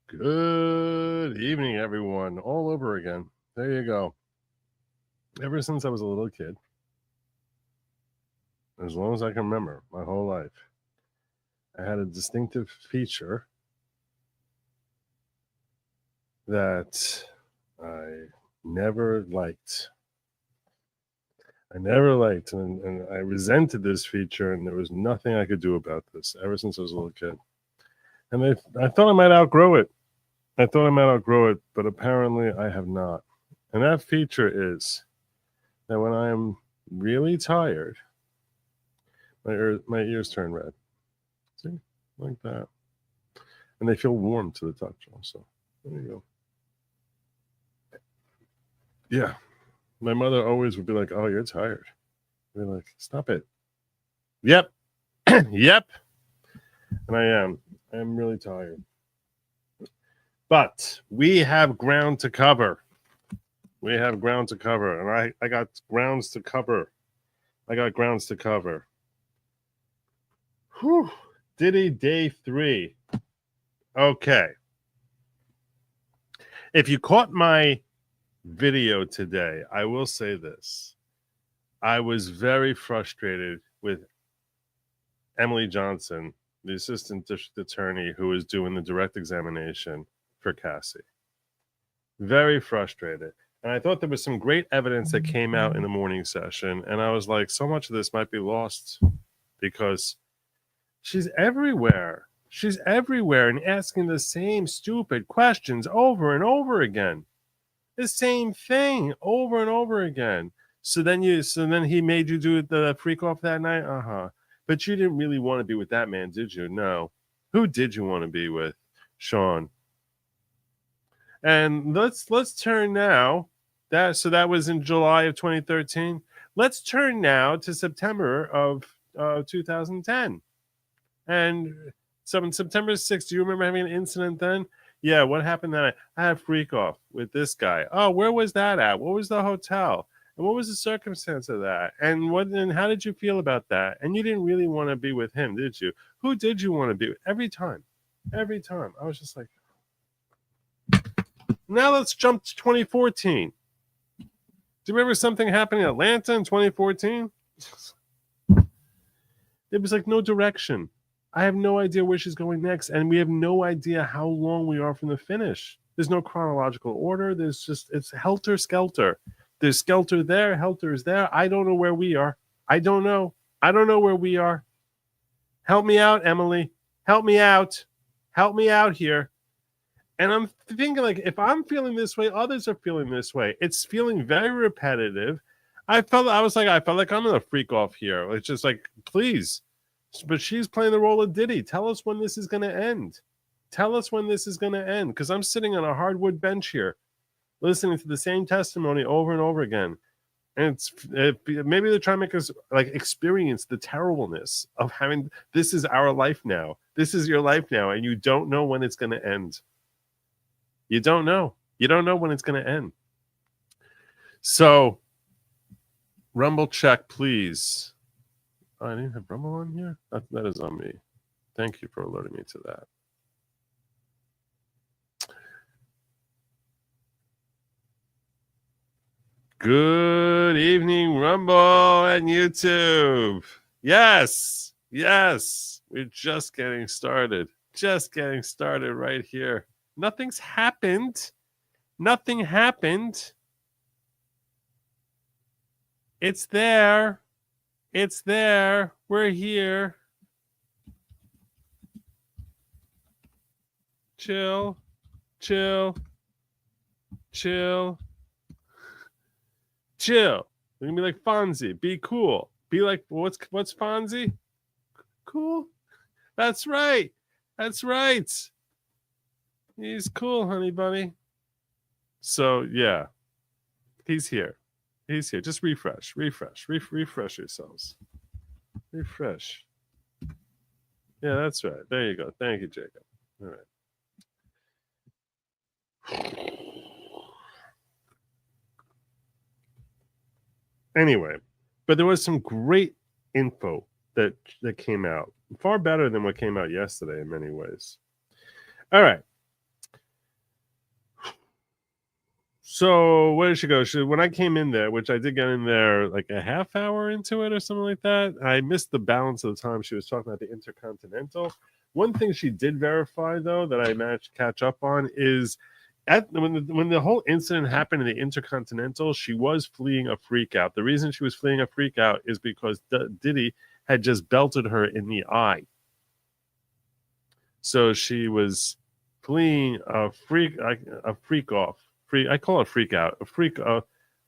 Good evening, everyone, all over again. There you go. Ever since I was a little kid, as long as I can remember, my whole life, I had a distinctive feature that I never liked. And I resented this feature, and there was nothing I could do about this ever since I was a little kid. And I thought I might outgrow it. But apparently I have not. And that feature is that when I am really tired, my ears turn red. See? Like that. And they feel warm to the touch also. There you go. Yeah. My mother always would be like, "Oh, you're tired." I'd be like, "Stop it." Yep. Yep. And I am. I am really tired. But we have ground to cover. And I got grounds to cover. Whew. Diddy day 3. Okay. If you caught my video today, I will say this. I was very frustrated with Emily Johnson, the assistant district attorney who was doing the direct examination for Cassie. Very frustrated. And I thought there was some great evidence that came out in the morning session. And I was like, so much of this might be lost because she's everywhere. And asking the same stupid questions over and over again. The same thing over and over again. So then he made you do the freak off that night? Uh-huh. But you didn't really want to be with that man, did you? No. Who did you want to be with? Sean. And let's turn now. That was in July of 2013. Let's turn now to September of 2010. And so on September 6th, do you remember having an incident then? Yeah, what happened then? I had a freak off with this guy. Oh, where was that at? What was the hotel? And what was the circumstance of that? And how did you feel about that? And you didn't really want to be with him, did you? Who did you want to be with? Every time. I was just like, now let's jump to 2014. Do you remember something happening in Atlanta in 2014? It was like no direction. I have no idea where she's going next, and we have no idea how long we are from the finish. There's no chronological order. It's helter-skelter. There's skelter there, helter is there. I don't know where we are. I don't know where we are. Help me out, Emily. Help me out here. And I'm thinking, like, if I'm feeling this way, others are feeling this way. It's feeling very repetitive. I felt like I'm gonna freak off here. It's just like, please. But she's playing the role of Diddy. Tell us when this is gonna end. Because I'm sitting on a hardwood bench here, listening to the same testimony over and over again. And maybe they're trying to make us like experience the terribleness of having this is our life now. This is your life now, and you don't know when it's gonna end. You don't know when it's going to end. So, Rumble check, please. Oh, I didn't have Rumble on here? That is on me. Thank you for alerting me to that. Good evening, Rumble and YouTube. Yes. We're just getting started. Right here. Nothing's happened. Nothing happened. It's there. We're here. Chill. We're gonna be like Fonzie. Be cool. Be like, what's Fonzie? Cool. That's right. He's cool, honey bunny. So, yeah. He's here. Just refresh yourselves. Refresh. Yeah, that's right. There you go. Thank you, Jacob. All right. Anyway, but there was some great info that came out. Far better than what came out yesterday in many ways. All right. So where did she go? When I came in there, which I did get in there like a half hour into it or something like that, I missed the balance of the time she was talking about the Intercontinental. One thing she did verify, though, that I managed to catch up on is when the whole incident happened in the Intercontinental, she was fleeing a freak out. The reason she was fleeing a freak out is because Diddy had just belted her in the eye. So she was fleeing a freak off. I call it freak out.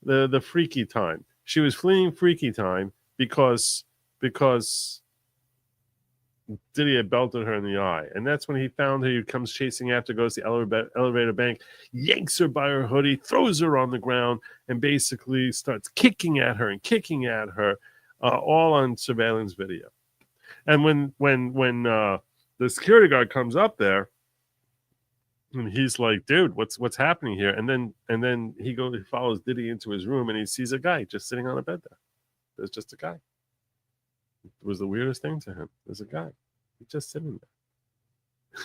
The freaky time. She was fleeing freaky time because Diddy had belted her in the eye, and that's when he found her. He comes chasing after, goes to the elevator bank, yanks her by her hoodie, throws her on the ground, and basically starts kicking at her, all on surveillance video. And when the security guard comes up there, and he's like, "Dude, what's happening here?" And then he follows Diddy into his room, and he sees a guy just sitting on a bed there. There's just a guy. It was the weirdest thing to him. There's a guy. He's just sitting there.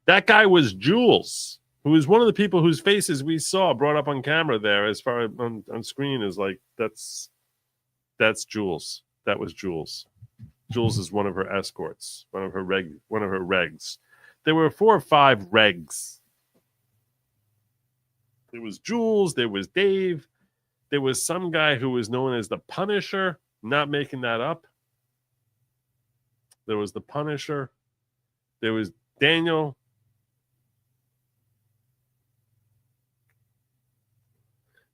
That guy was Jules, who was one of the people whose faces we saw brought up on camera there, as far on screen, is like that's Jules. That was Jules. Jules is one of her escorts, one of her regs. There were 4 or 5 regs. There was Jules, there was Dave, there was some guy who was known as the Punisher, not making that up. There was the Punisher. There was Daniel.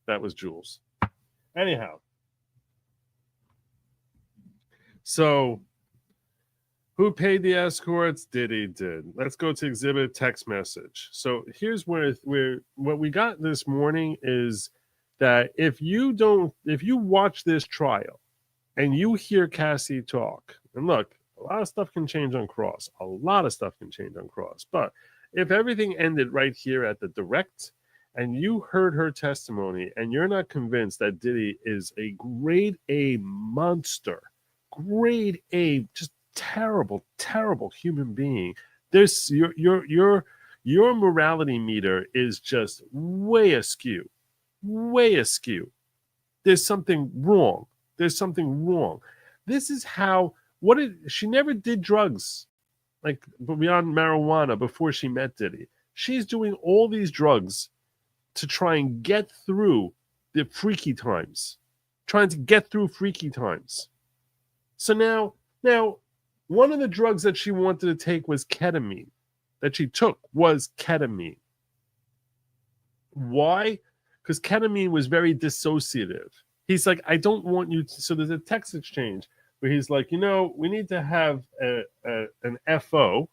That was Jules. Anyhow. So, who paid the escorts? Diddy did. Let's go to exhibit text message. So here's where what we got this morning is that if you watch this trial and you hear Cassie talk, and look, a lot of stuff can change on cross. A lot of stuff can change on cross. But if everything ended right here at the direct and you heard her testimony and you're not convinced that Diddy is a grade A monster, grade A, just terrible human being, there's your morality meter is just way askew. There's something wrong. This is how she never did drugs like beyond marijuana before she met Diddy. She's doing all these drugs to try and get through the freaky times. So now one of the drugs that she wanted to take was ketamine. That she took was ketamine. Why? Because ketamine was very dissociative. He's like, I don't want you to. So there's a text exchange where he's like, we need to have an FO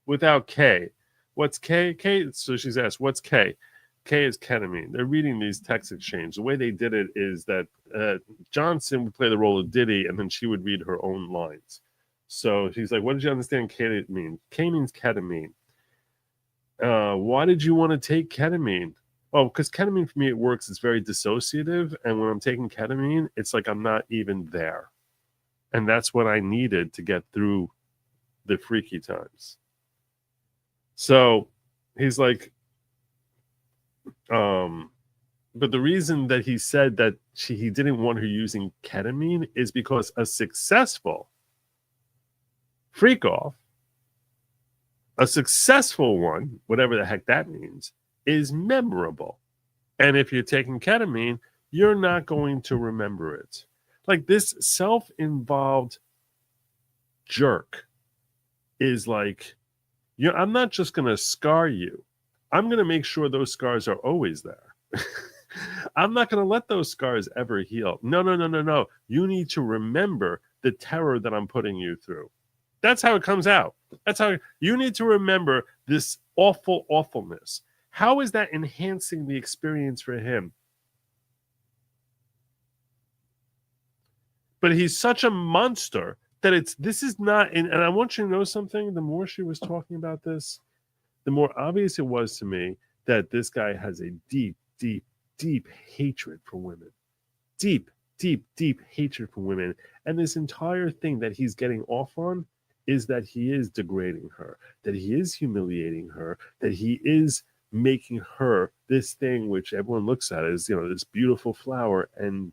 without K. What's K? So she's asked, what's K? K is ketamine. They're reading these text exchanges. The way they did it is that Johnson would play the role of Diddy, and then she would read her own lines. So she's like, what did you understand K mean? K means ketamine. Why did you want to take ketamine? Oh, because ketamine for me, it works. It's very dissociative. And when I'm taking ketamine, it's like I'm not even there. And that's what I needed to get through the freaky times. So he's like, but the reason that he said that he didn't want her using ketamine is because a successful freak off, a successful one, whatever the heck that means, is memorable. And if you're taking ketamine, you're not going to remember it. Like this self-involved jerk is like, I'm not just going to scar you. I'm going to make sure those scars are always there. I'm not going to let those scars ever heal. No. You need to remember the terror that I'm putting you through. That's how it comes out. That's how you need to remember this awfulness. How is that enhancing the experience for him? But he's such a monster that this is not, and I want you to know something, the more she was talking about this, the more obvious it was to me that this guy has a deep hatred for women. Deep hatred for women. And this entire thing that he's getting off on is that he is degrading her, that he is humiliating her, that he is making her this thing which everyone looks at as, this beautiful flower, and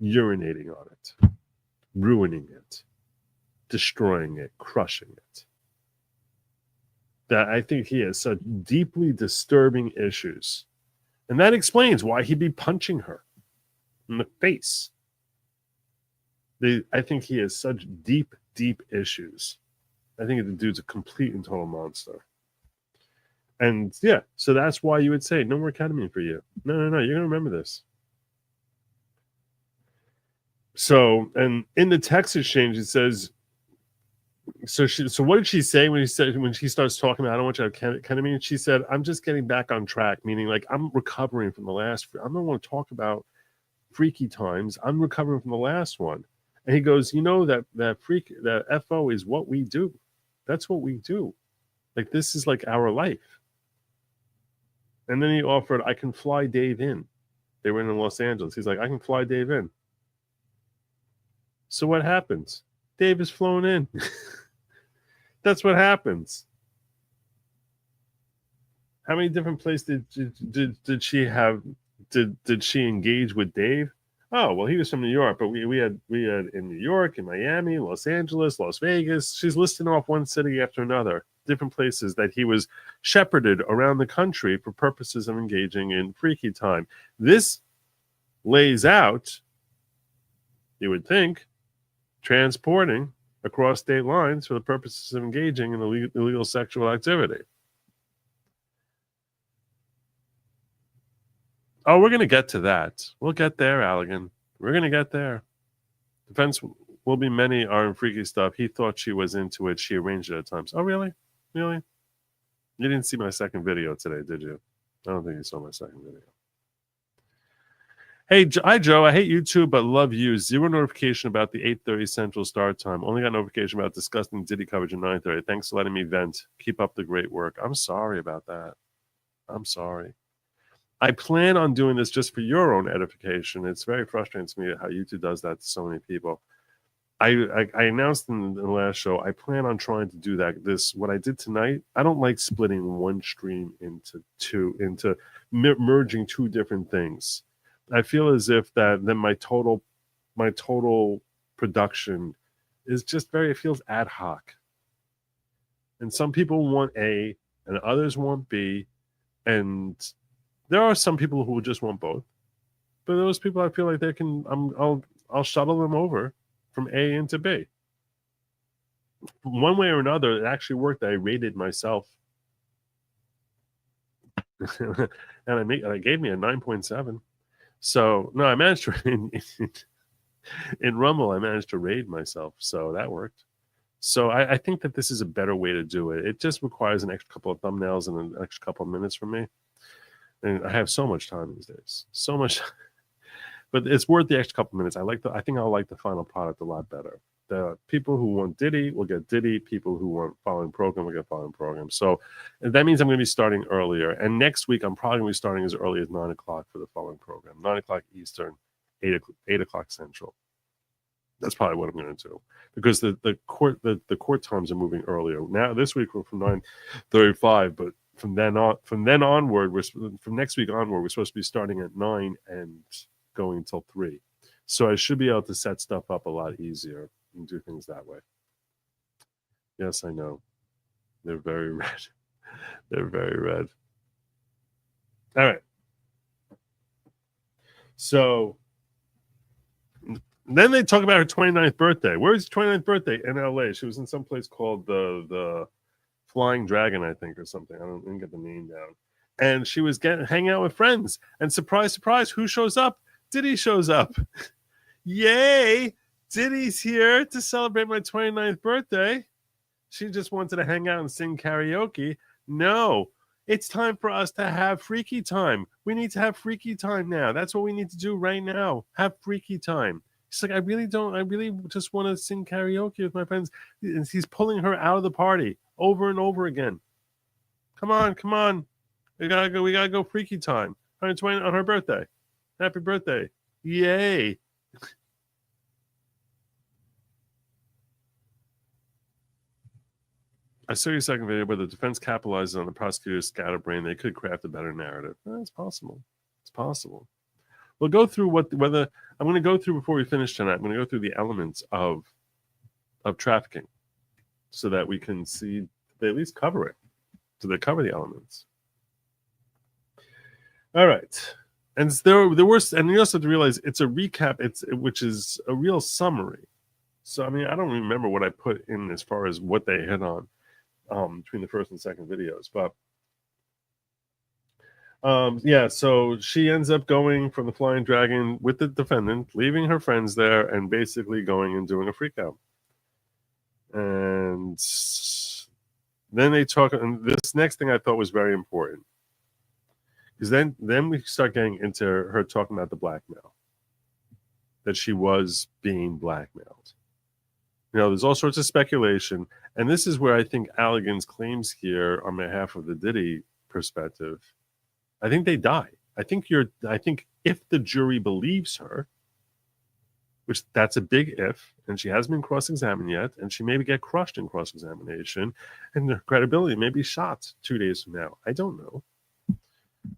urinating on it, ruining it, destroying it, crushing it. That I think he has such deeply disturbing issues. And that explains why he'd be punching her in the face. I think he has such deep, deep issues. I think the dude's a complete and total monster. And yeah, so that's why you would say no more ketamine for you. No, you're going to remember this. So, and in the text exchange, it says, so what did she say when she starts talking about, I don't want you to have ketamine? She said, I'm just getting back on track, meaning like I'm recovering from the last, I don't want to talk about freaky times. I'm recovering from the last one. And he goes, that FO is what we do. That's what we do. Like, this is like our life. And then he offered, I can fly Dave in. They were in Los Angeles. He's like, I can fly Dave in. So what happens? Dave is flown in. That's what happens. How many different places did she have? Did she engage with Dave? Oh, well, he was from New York, but we had in New York, in Miami, Los Angeles, Las Vegas. She's listing off one city after another, different places that he was shepherded around the country for purposes of engaging in freaky time. This lays out, you would think, transporting across state lines for the purposes of engaging in illegal sexual activity. Oh, we're going to get to that. We'll get there, Allegan. We're going to get there. Defense will be many are in freaky stuff. He thought she was into it. She arranged it at times. Oh, really? Really? You didn't see my second video today, did you? I don't think you saw my second video. Hey, hi, Joe. I hate YouTube, but love you. Zero notification about the 8:30 Central start time. Only got notification about disgusting Diddy coverage at 9:30. Thanks for letting me vent. Keep up the great work. I'm sorry about that. I'm sorry. I plan on doing this just for your own edification. It's very frustrating to me how YouTube does that to so many people. I announced in the last show, I plan on trying to do that. What I did tonight, I don't like splitting one stream into merging two different things. I feel as if that then my total production is just it feels ad hoc. And some people want A and others want B. And there are some people who just want both. But those people, I feel like they can, I'll shuttle them over from A into B. One way or another, it actually worked. I rated myself. And it gave me a 9.7. So, no, I managed to, in Rumble, I managed to raid myself. So that worked. So I think that this is a better way to do it. It just requires an extra couple of thumbnails and an extra couple of minutes from me. And I have so much time these days. So much. But it's worth the extra couple of minutes. I think I'll like the final product a lot better. The people who want Diddy will get Diddy. People who want following program will get following program. So that means I'm going to be starting earlier. And next week, I'm probably going to be starting as early as 9 o'clock for the following program. 9 o'clock Eastern, 8 o'clock Central. That's probably what I'm going to do. Because the court times are moving earlier. Now, this week, we're from 9:35, but from next week onward, we're supposed to be starting at 9 and going until 3. So I should be able to set stuff up a lot easier and do things that way. Yes, I know. They're very red. They're very red. All right. So then they talk about her 29th birthday. Where's her 29th birthday? In LA. She was in some place called the Flying Dragon, I think, or something. I didn't get the name down. And she was hanging out with friends. And surprise, surprise, who shows up? Diddy shows up. Yay! Diddy's here to celebrate my 29th birthday. She just wanted to hang out and sing karaoke. No, it's time for us to have freaky time. We need to have freaky time now. That's what we need to do right now. Have freaky time. She's like, I really just want to sing karaoke with my friends. And he's pulling her out of the party over and over again. Come on. We gotta go freaky time. On her birthday. Happy birthday. Yay. I saw your second video, but the defense capitalizes on the prosecutor's scatterbrain. They could craft a better narrative. It's possible. It's possible. We'll go through whether I'm going to go through before we finish tonight. I'm going to go through the elements of trafficking, so that we can see they at least cover it. So they cover the elements. All right, and there were, and you also have to realize it's a recap. Which is a real summary. So I mean, I don't remember what I put in as far as what they hit on between the first and second videos, but yeah. So she ends up going from the Flying Dragon with the defendant, leaving her friends there, and basically going and doing a freak out. And then they talk, and this next thing I thought was very important, because then we start getting into her talking about the blackmail, that she was being blackmailed. You know, there's all sorts of speculation, and this is where I think Allegan's claims here on behalf of the Diddy perspective, I think they die. I think if the jury believes her, which that's a big if, and she hasn't been cross-examined yet, and she may get crushed in cross-examination, and her credibility may be shot 2 days from now. I don't know.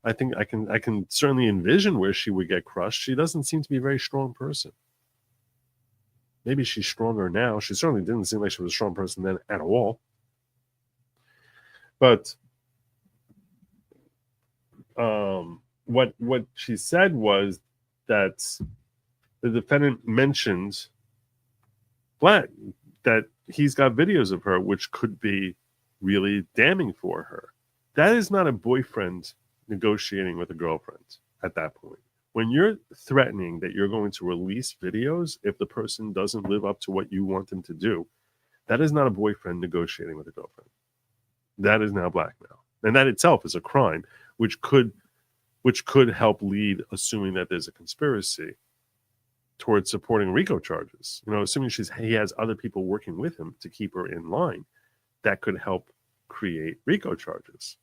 I think I can certainly envision where she would get crushed. She doesn't seem to be a very strong person. Maybe she's stronger now. She certainly didn't seem like she was a strong person then at all. But what she said was that the defendant mentioned that he's got videos of her, which could be really damning for her. That is not a boyfriend negotiating with a girlfriend at that point. When you're threatening that you're going to release videos if the person doesn't live up to what you want them to do, that is not a boyfriend negotiating with a girlfriend. That is now blackmail. And that itself is a crime, which could help lead, assuming that there's a conspiracy, towards supporting RICO charges. You know, assuming he has other people working with him to keep her in line, that could help create RICO charges.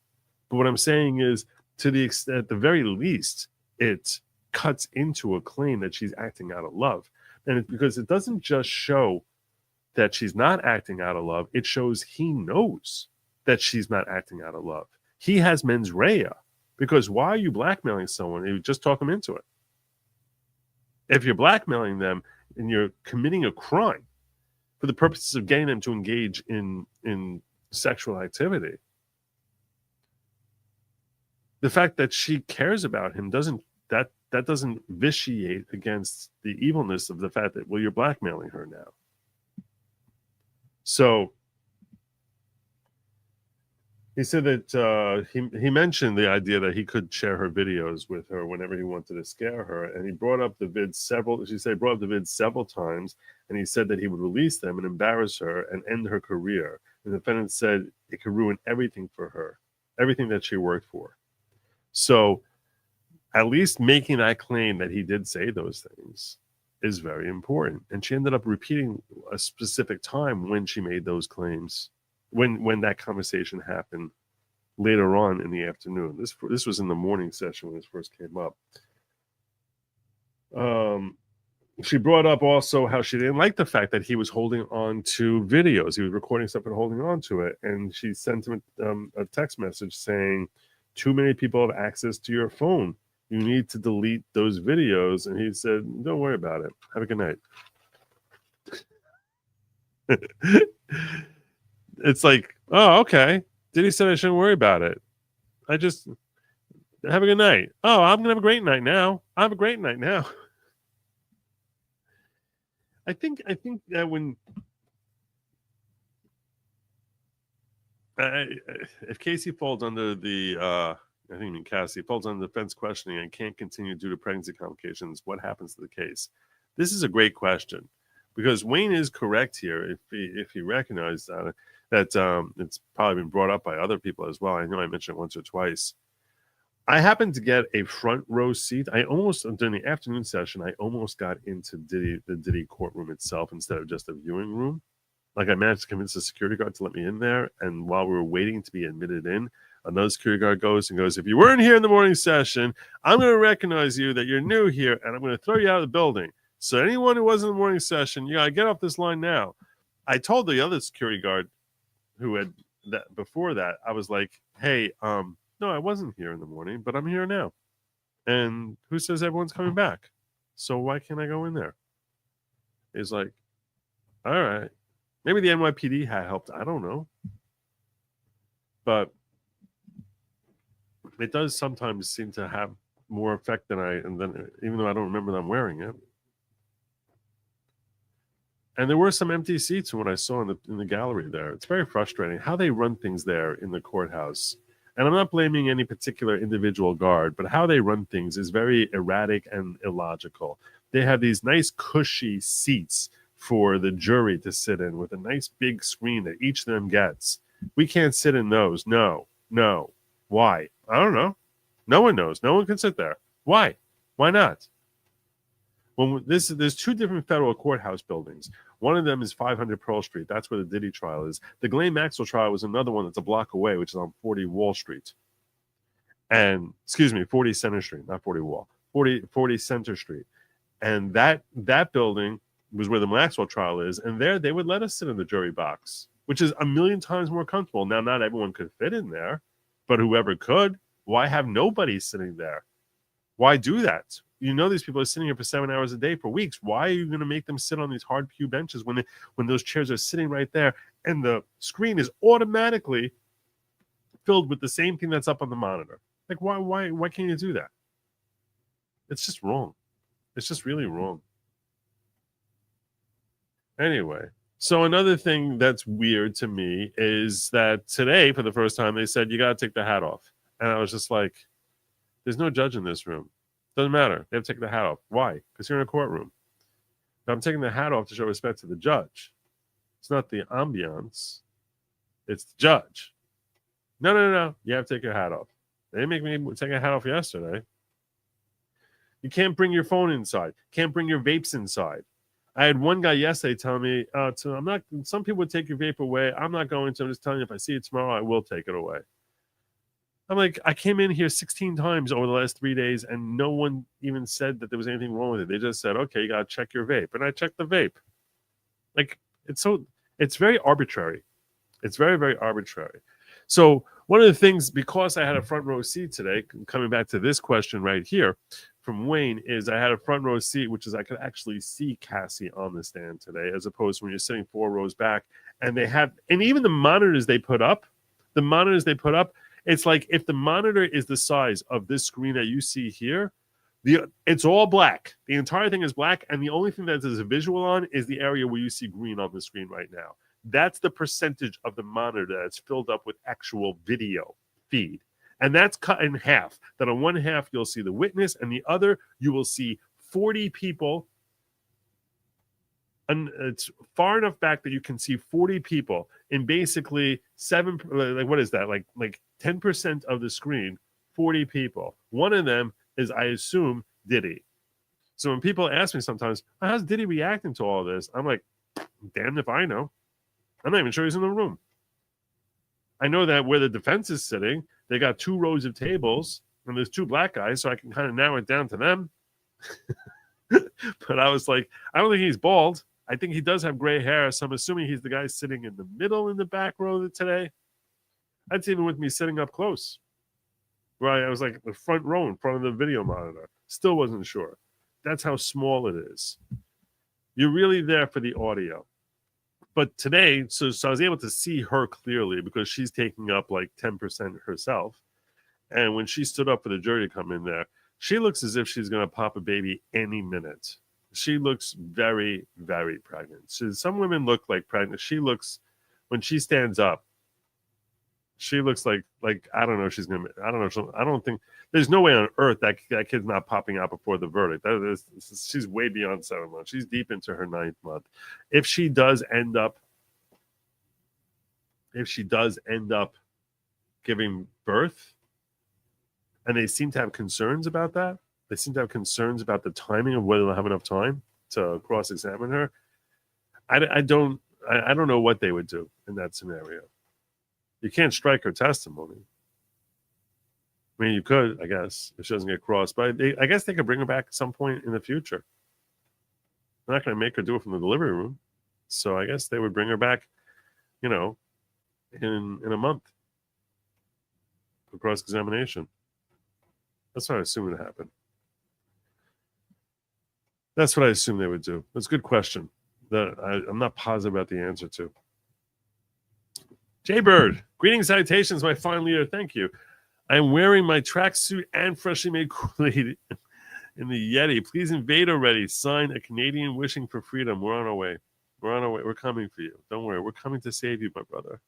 But what I'm saying is, to the extent, at the very least, it cuts into a claim that she's acting out of love. And it's because it doesn't just show that she's not acting out of love, it shows he knows that she's not acting out of love. He has mens rea, because why are you blackmailing someone? You just talk them into it. If you're blackmailing them and you're committing a crime for the purposes of getting them to engage in sexual activity, the fact that she cares about him doesn't vitiate against the evilness of the fact that, well, you're blackmailing her now. So he said that he mentioned the idea that he could share her videos with her whenever he wanted to scare her, and he brought up the vids several times, and he said that he would release them and embarrass her and end her career. And the defendant said it could ruin everything for her, everything that she worked for. So at least making that claim that he did say those things is very important. And she ended up repeating a specific time when she made those claims, when that conversation happened later on in the afternoon. This was in the morning session when this first came up. She brought up also how she didn't like the fact that he was holding on to videos. He was recording stuff and holding on to it. And she sent him a text message saying, "Too many people have access to your phone. You need to delete those videos." And he said, "Don't worry about it. Have a good night." It's like, oh, okay. Diddy said I shouldn't worry about it. I just have a good night. Oh, I'm gonna have a great night now. I have a great night now. I think that when if Casey falls under the I think Cassie falls under defense questioning and can't continue due to pregnancy complications, what happens to the case? This is a great question, because Wayne is correct here if he recognized that it's probably been brought up by other people as well. I know I mentioned it once or twice. I happened to get a front row seat. During the afternoon session, I almost got into the Diddy courtroom itself instead of just a viewing room. Like, I managed to convince the security guard to let me in there, and while we were waiting to be admitted in, another security guard goes, "If you weren't here in the morning session, I'm going to recognize you that you're new here, and I'm going to throw you out of the building. So anyone who wasn't in the morning session, you got to get off this line now." I told the other security guard who had that before that, I was like, hey, no, I wasn't here in the morning, but I'm here now. And who says everyone's coming back? So why can't I go in there? He's like, all right. Maybe the NYPD had helped. I don't know. But it does sometimes seem to have more effect than even though I don't remember them wearing it. And there were some empty seats from what I saw in the gallery there. It's very frustrating how they run things there in the courthouse. And I'm not blaming any particular individual guard, but how they run things is very erratic and illogical. They have these nice cushy seats for the jury to sit in with a nice big screen that each of them gets. We can't sit in those. No. Why? I don't know. No one knows. No one can sit there. Why? Why not? There's two different federal courthouse buildings. One of them is 500 Pearl Street. That's where the Diddy trial is. The Ghislaine Maxwell trial was another one that's a block away, which is on 40 Wall Street. And, 40 Center Street, not 40 Wall. 40 Center Street. And that building was where the Maxwell trial is. And there they would let us sit in the jury box, which is a million times more comfortable. Now, not everyone could fit in there, but whoever could, why have nobody sitting there? Why do that? You know these people are sitting here for 7 hours a day for weeks. Why are you going to make them sit on these hard pew benches when those chairs are sitting right there and the screen is automatically filled with the same thing that's up on the monitor? Like, why can't you do that? It's just wrong. It's just really wrong. Anyway, so another thing that's weird to me is that today, for the first time, they said you got to take the hat off. And I was just like, there's no judge in this room. Doesn't matter. They have to take the hat off. Why? Because you're in a courtroom. Now, I'm taking the hat off to show respect to the judge. It's not the ambiance. It's the judge. No. You have to take your hat off. They didn't make me take a hat off yesterday. You can't bring your phone inside. Can't bring your vapes inside. I had one guy yesterday tell me, some people would take your vape away. I'm not going to. I'm just telling you, if I see it tomorrow, I will take it away. I'm like, I came in here 16 times over the last 3 days, and no one even said that there was anything wrong with it. They just said, okay, you got to check your vape. And I checked the vape. Like, it's very arbitrary. It's very, very arbitrary. So one of the things, because I had a front row seat today, coming back to this question right here from Wayne, is I had a front row seat, which is I could actually see Cassie on the stand today, as opposed to when you're sitting 4 rows back. And even the monitors they put up, it's like if the monitor is the size of this screen that you see here, it's all black. The entire thing is black, and the only thing that is a visual on is the area where you see green on the screen right now. That's the percentage of the monitor that's filled up with actual video feed. And that's cut in half. That on one half, you'll see the witness, and the other, you will see 40 people. And it's far enough back that you can see 40 people in basically what is that? Like 10% of the screen, 40 people. One of them is, I assume, Diddy. So when people ask me sometimes, how's Diddy reacting to all this? I'm like, damned if I know. I'm not even sure he's in the room. I know that where the defense is sitting, they got 2 rows of tables, and there's 2 black guys, so I can kind of narrow it down to them. But I was like, I don't think he's bald. I think he does have gray hair, so I'm assuming he's the guy sitting in the middle in the back row today. That's even with me sitting up close. Right, I was like the front row in front of the video monitor. Still wasn't sure. That's how small it is. You're really there for the audio. But today, so I was able to see her clearly because she's taking up like 10% herself. And when she stood up for the jury to come in there, she looks as if she's going to pop a baby any minute. She looks very, very pregnant. Some women look like pregnant. She looks, when she stands up, she looks like I don't know. I don't think there's no way on earth that kid's not popping out before the verdict. She's way beyond 7 months. She's deep into her 9th month. If she does end up giving birth, and they seem to have concerns about that. They seem to have concerns about the timing of whether they'll have enough time to cross-examine her. I don't know what they would do in that scenario. You can't strike her testimony. I mean, you could, I guess, if she doesn't get crossed. But I guess they could bring her back at some point in the future. They're not going to make her do it from the delivery room. So I guess they would bring her back, in a month for cross-examination. That's what I assume would happen. That's what I assume they would do. That's a good question that I'm not positive about the answer to. Jaybird, greetings, salutations, my fine leader. Thank you. I'm wearing my tracksuit and freshly made Kool-Aid in the Yeti. Please invade already. Signed, a Canadian wishing for freedom. We're on our way. We're on our way. We're coming for you. Don't worry. We're coming to save you, my brother.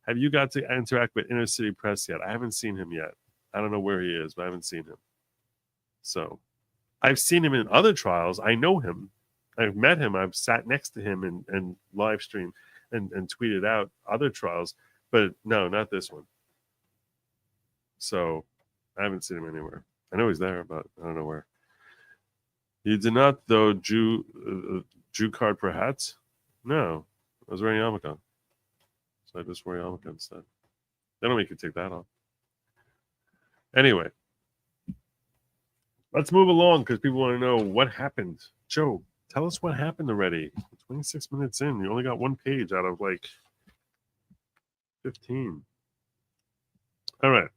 Have you got to interact with Inner City Press yet? I haven't seen him yet. I don't know where he is, but I haven't seen him. So I've seen him in other trials. I know him. I've met him. I've sat next to him and live stream and tweeted out other trials, but no, not this one. So I haven't seen him anywhere. I know he's there, but I don't know where. You did not, though, Jew card for hats? No, I was wearing a yarmulke. So I just wear a yarmulke instead. They don't make you take that off. Anyway, let's move along because people want to know what happened. Joe, tell us what happened already. 26 minutes in. You only got one page out of like 15. All right.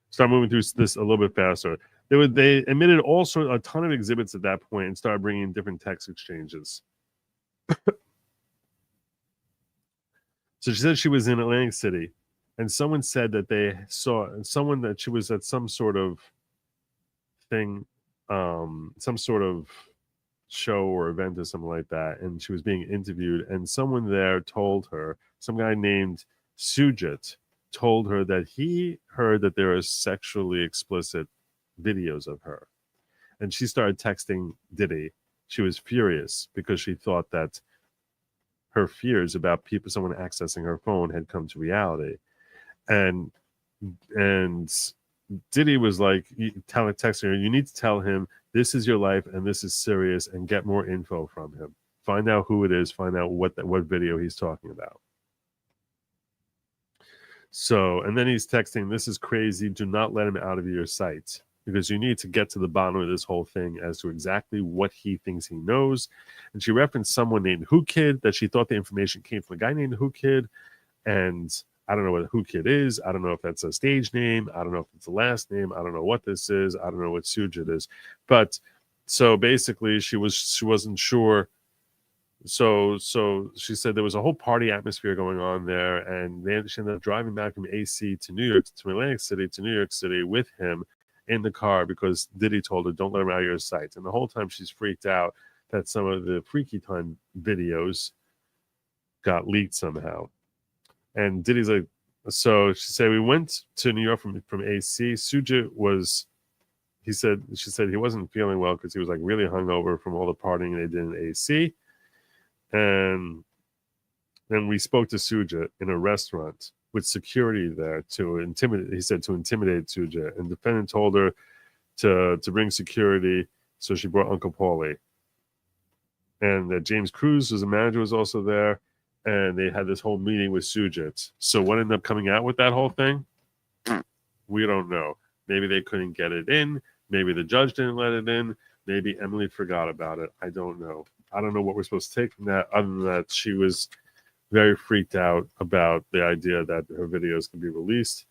Start moving through this a little bit faster. They admitted a ton of exhibits at that point and started bringing in different text exchanges. So she said she was in Atlantic City, and someone said that they saw someone that she was at some sort of thing, some sort of show or event or something like that, and she was being interviewed, and someone there told her, some guy named Sujit told her that he heard that there are sexually explicit videos of her, and she started texting Diddy. She was furious because she thought that her fears about someone accessing her phone had come to reality, and Diddy was like texting her, you need to tell him this is your life and this is serious, and get more info from him. Find out who it is, find out what video he's talking about. So, and then he's texting, this is crazy, do not let him out of your sight, because you need to get to the bottom of this whole thing as to exactly what he thinks he knows. And she referenced someone named Who Kid, that she thought the information came from a guy named Who Kid, and I don't know what Who Kid is. I don't know if that's a stage name. I don't know if it's a last name. I don't know what this is. I don't know what Sujit is. But so basically she wasn't sure. So she said there was a whole party atmosphere going on there, and she ended up driving back from AC to New York, to Atlantic City, to New York City with him in the car because Diddy told her, don't let him out of your sight. And the whole time she's freaked out that some of the Freaky Time videos got leaked somehow. And Diddy's like, so she said, we went to New York from AC. Sujit was, she said he wasn't feeling well because he was like really hungover from all the partying they did in AC. And then we spoke to Sujit in a restaurant with security there to intimidate Sujit. And the defendant told her to bring security, so she brought Uncle Paulie. And James Cruz, was a manager, was also there. And they had this whole meeting with Sujit. So what ended up coming out with that whole thing? We don't know. Maybe they couldn't get it in. Maybe the judge didn't let it in. Maybe Emily forgot about it. I don't know. I don't know what we're supposed to take from that, other than that she was very freaked out about the idea that her videos could be released.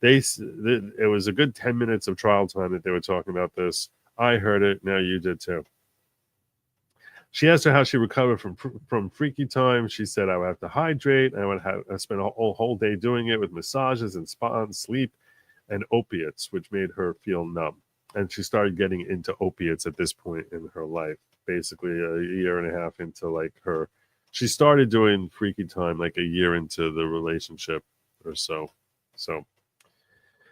It was a good 10 minutes of trial time that they were talking about this. I heard it. Now you did too. She asked her how she recovered from Freaky Time. She said, I would have to hydrate. I would have spent a whole day doing it with massages and spa and sleep and opiates, which made her feel numb. And she started getting into opiates at this point in her life, basically a year and a half into she started doing Freaky Time like a year into the relationship or so. So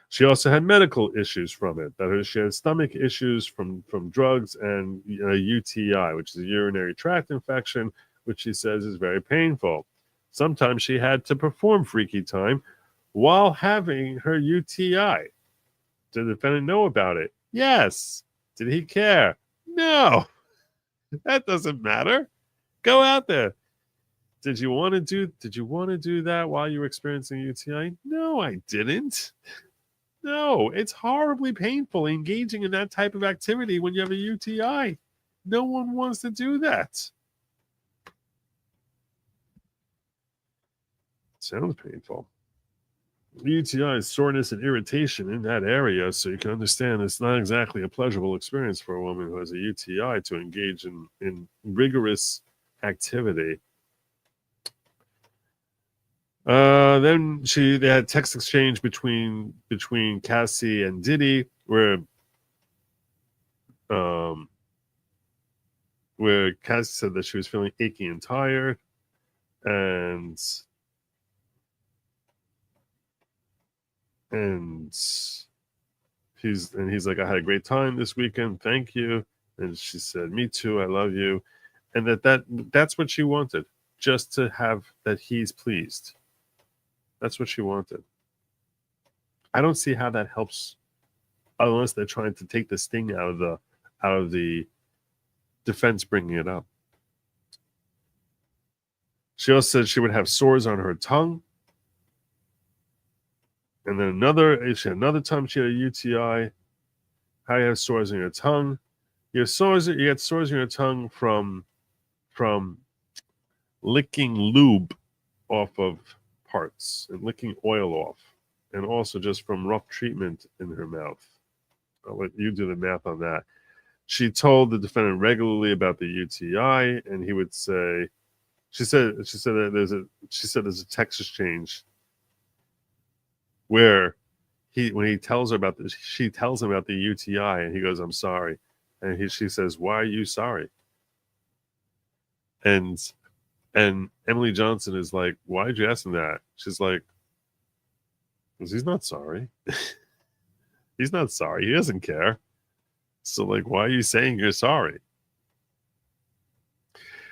she also had medical issues from it. She had stomach issues from drugs and a UTI, which is a urinary tract infection, which she says is very painful. Sometimes she had to perform Freaky Time while having her UTI. Did the defendant know about it? Yes. Did he care? No. That doesn't matter. Go out there. Did you want to do that while you were experiencing UTI? No, I didn't. No, it's horribly painful engaging in that type of activity when you have a UTI. No one wants to do that. Sounds painful. UTI is soreness and irritation in that area, so you can understand it's not exactly a pleasurable experience for a woman who has a UTI to engage in rigorous activity. Then they had text exchange between Cassie and Diddy, where Cassie said that she was feeling achy and tired, and he's like, I had a great time this weekend, thank you. And she said, me too, I love you. And that's what she wanted, just to have that he's pleased. That's what she wanted. I don't see how that helps, unless they're trying to take the sting out of the defense bringing it up. She also said she would have sores on her tongue. And then another time she had a UTI. How you have sores on your tongue? You get sores on your tongue from licking lube off of parts and licking oil off, and also just from rough treatment in her mouth. I'll let you do the math on that. She told the defendant regularly about the UTI, and he would say, she said that there's a text exchange where when he tells her about this, she tells him about the UTI, and he goes, I'm sorry. And she says, why are you sorry? And Emily Johnson is like, why did you ask him that? She's like, because he's not sorry. He's not sorry. He doesn't care. So, like, why are you saying you're sorry?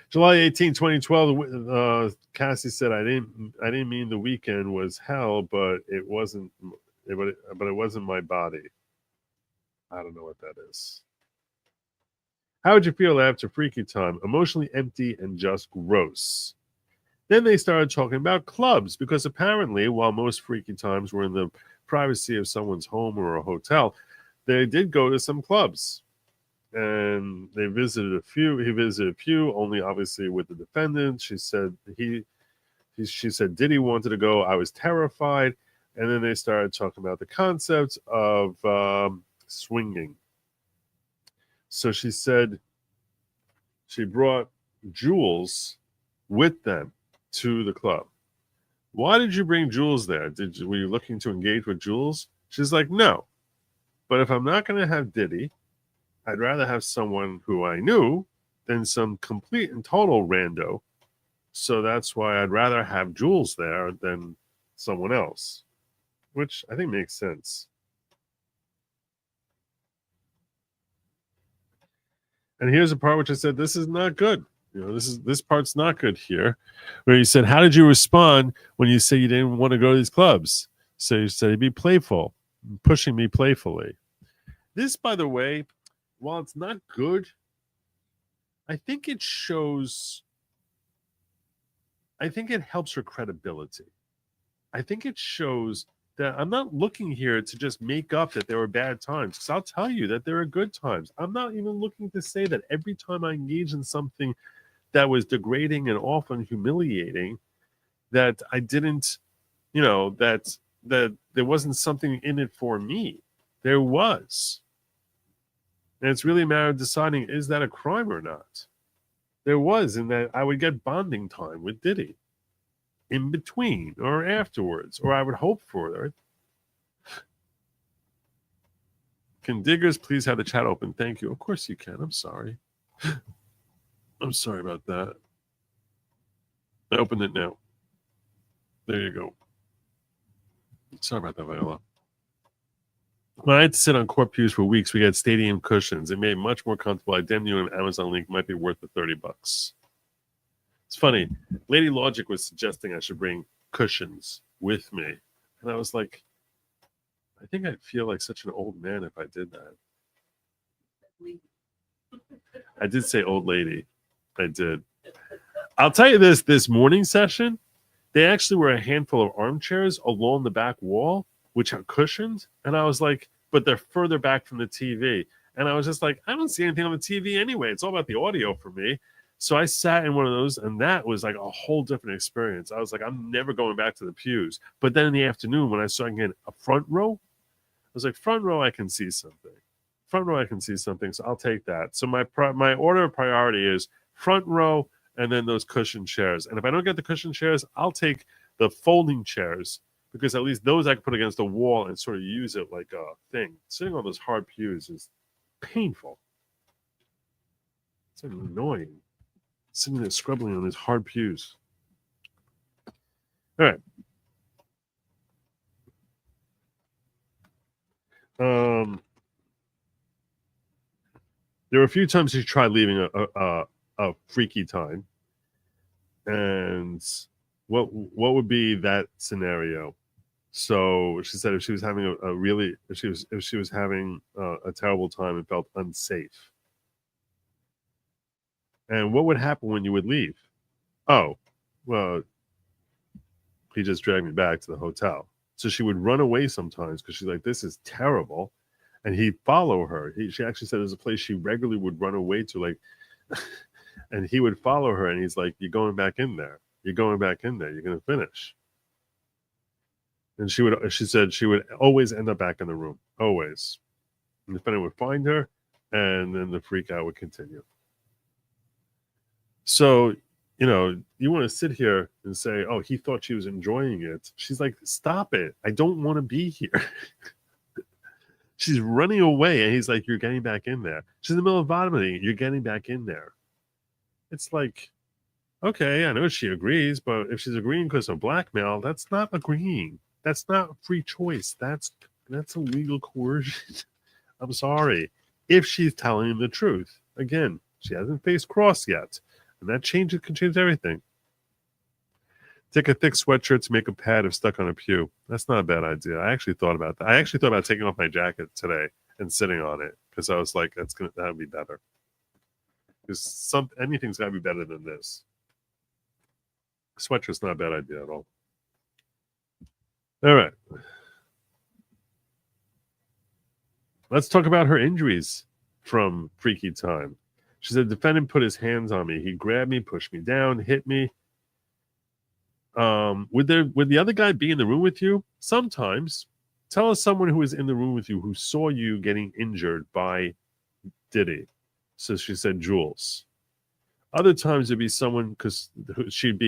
July 18, 2012, Cassie said, I didn't mean the weekend was hell, but it wasn't my body. I don't know what that is. How would you feel after Freaky Time? Emotionally empty and just gross. Then they started talking about clubs, because apparently, while most Freaky Times were in the privacy of someone's home or a hotel, they did go to some clubs. And they visited a few. He visited a few, only obviously with the defendant. She said she said Diddy wanted to go. I was terrified. And then they started talking about the concept of swinging. So she said she brought Jules with them to the club. Why did you bring Jules there? Were you looking to engage with Jules? She's like, no. But if I'm not going to have Diddy, I'd rather have someone who I knew than some complete and total rando. So that's why I'd rather have Jules there than someone else, which I think makes sense. And here's a part which I said, this is not good. This part's not good here. Where he said, how did you respond when you said you didn't want to go to these clubs? So you said, be playful, pushing me playfully. This, by the way, while it's not good, I think it helps her credibility. I think it shows that I'm not looking here to just make up that there were bad times, because I'll tell you that there are good times. I'm not even looking to say that every time I engage in something that was degrading and awful and humiliating, that I didn't, that there wasn't something in it for me. There was. And it's really a matter of deciding, is that a crime or not? There was, in that I would get bonding time with Diddy in between or afterwards, or I would hope for it. Can Diggers please have the chat open? Thank you. Of course you can. I'm sorry. I'm sorry about that. I opened it now. There you go. Sorry about that, Viola. When I had to sit on court pews for weeks, we had stadium cushions. It made it much more comfortable. I damn you an Amazon link might be worth the $30. It's funny. Lady Logic was suggesting I should bring cushions with me. And I was like, I think I'd feel like such an old man if I did that. I did say old lady. I did. I'll tell you this morning session, they actually were a handful of armchairs along the back wall, which are cushioned. And I was like, but they're further back from the TV. And I was just like, I don't see anything on the TV anyway. It's all about the audio for me. So I sat in one of those, and that was like a whole different experience. I was like, I'm never going back to the pews. But then in the afternoon, when I saw again a front row, I was like, front row, I can see something. Front row, I can see something. So I'll take that. So my order of priority is front row, and then those cushion chairs. And if I don't get the cushion chairs, I'll take the folding chairs, because at least those I can put against the wall and sort of use it like a thing. Sitting on those hard pews is painful. It's annoying. Sitting there scrubbing on these hard pews. All right. There were a few times she tried leaving a freaky time. And what would be that scenario? So she said if she was having if she was having a terrible time and felt unsafe. And what would happen when you would leave? Oh, well, he just dragged me back to the hotel. So she would run away sometimes because she's like, this is terrible. And he'd follow her. She actually said there's a place she regularly would run away to, like, and he would follow her, and he's like, you're going back in there. You're going back in there. You're going to finish. And she said she would always end up back in the room. Always. And the defendant would find her, and then the freak out would continue. So, you want to sit here and say, oh, he thought she was enjoying it. She's like, stop it. I don't want to be here. She's running away, and he's like, you're getting back in there. She's in the middle of vomiting. You're getting back in there. It's like, okay, I know she agrees, but if she's agreeing because of blackmail, that's not agreeing. That's not free choice. That's illegal coercion. I'm sorry. If she's telling the truth. Again, she hasn't faced cross yet. And that can change everything. Take a thick sweatshirt to make a pad if stuck on a pew. That's not a bad idea. I actually thought about that. I actually thought about taking off my jacket today and sitting on it, because I was like, that would be better. Because anything's got to be better than this. Sweatshirt's not a bad idea at all. All right. Let's talk about her injuries from Freaky Time. She said, defendant put his hands on me. He grabbed me, pushed me down, hit me. Would the other guy be in the room with you? Sometimes. Tell us someone who was in the room with you who saw you getting injured by Diddy. So she said, Jules. Other times it'd be someone, because she'd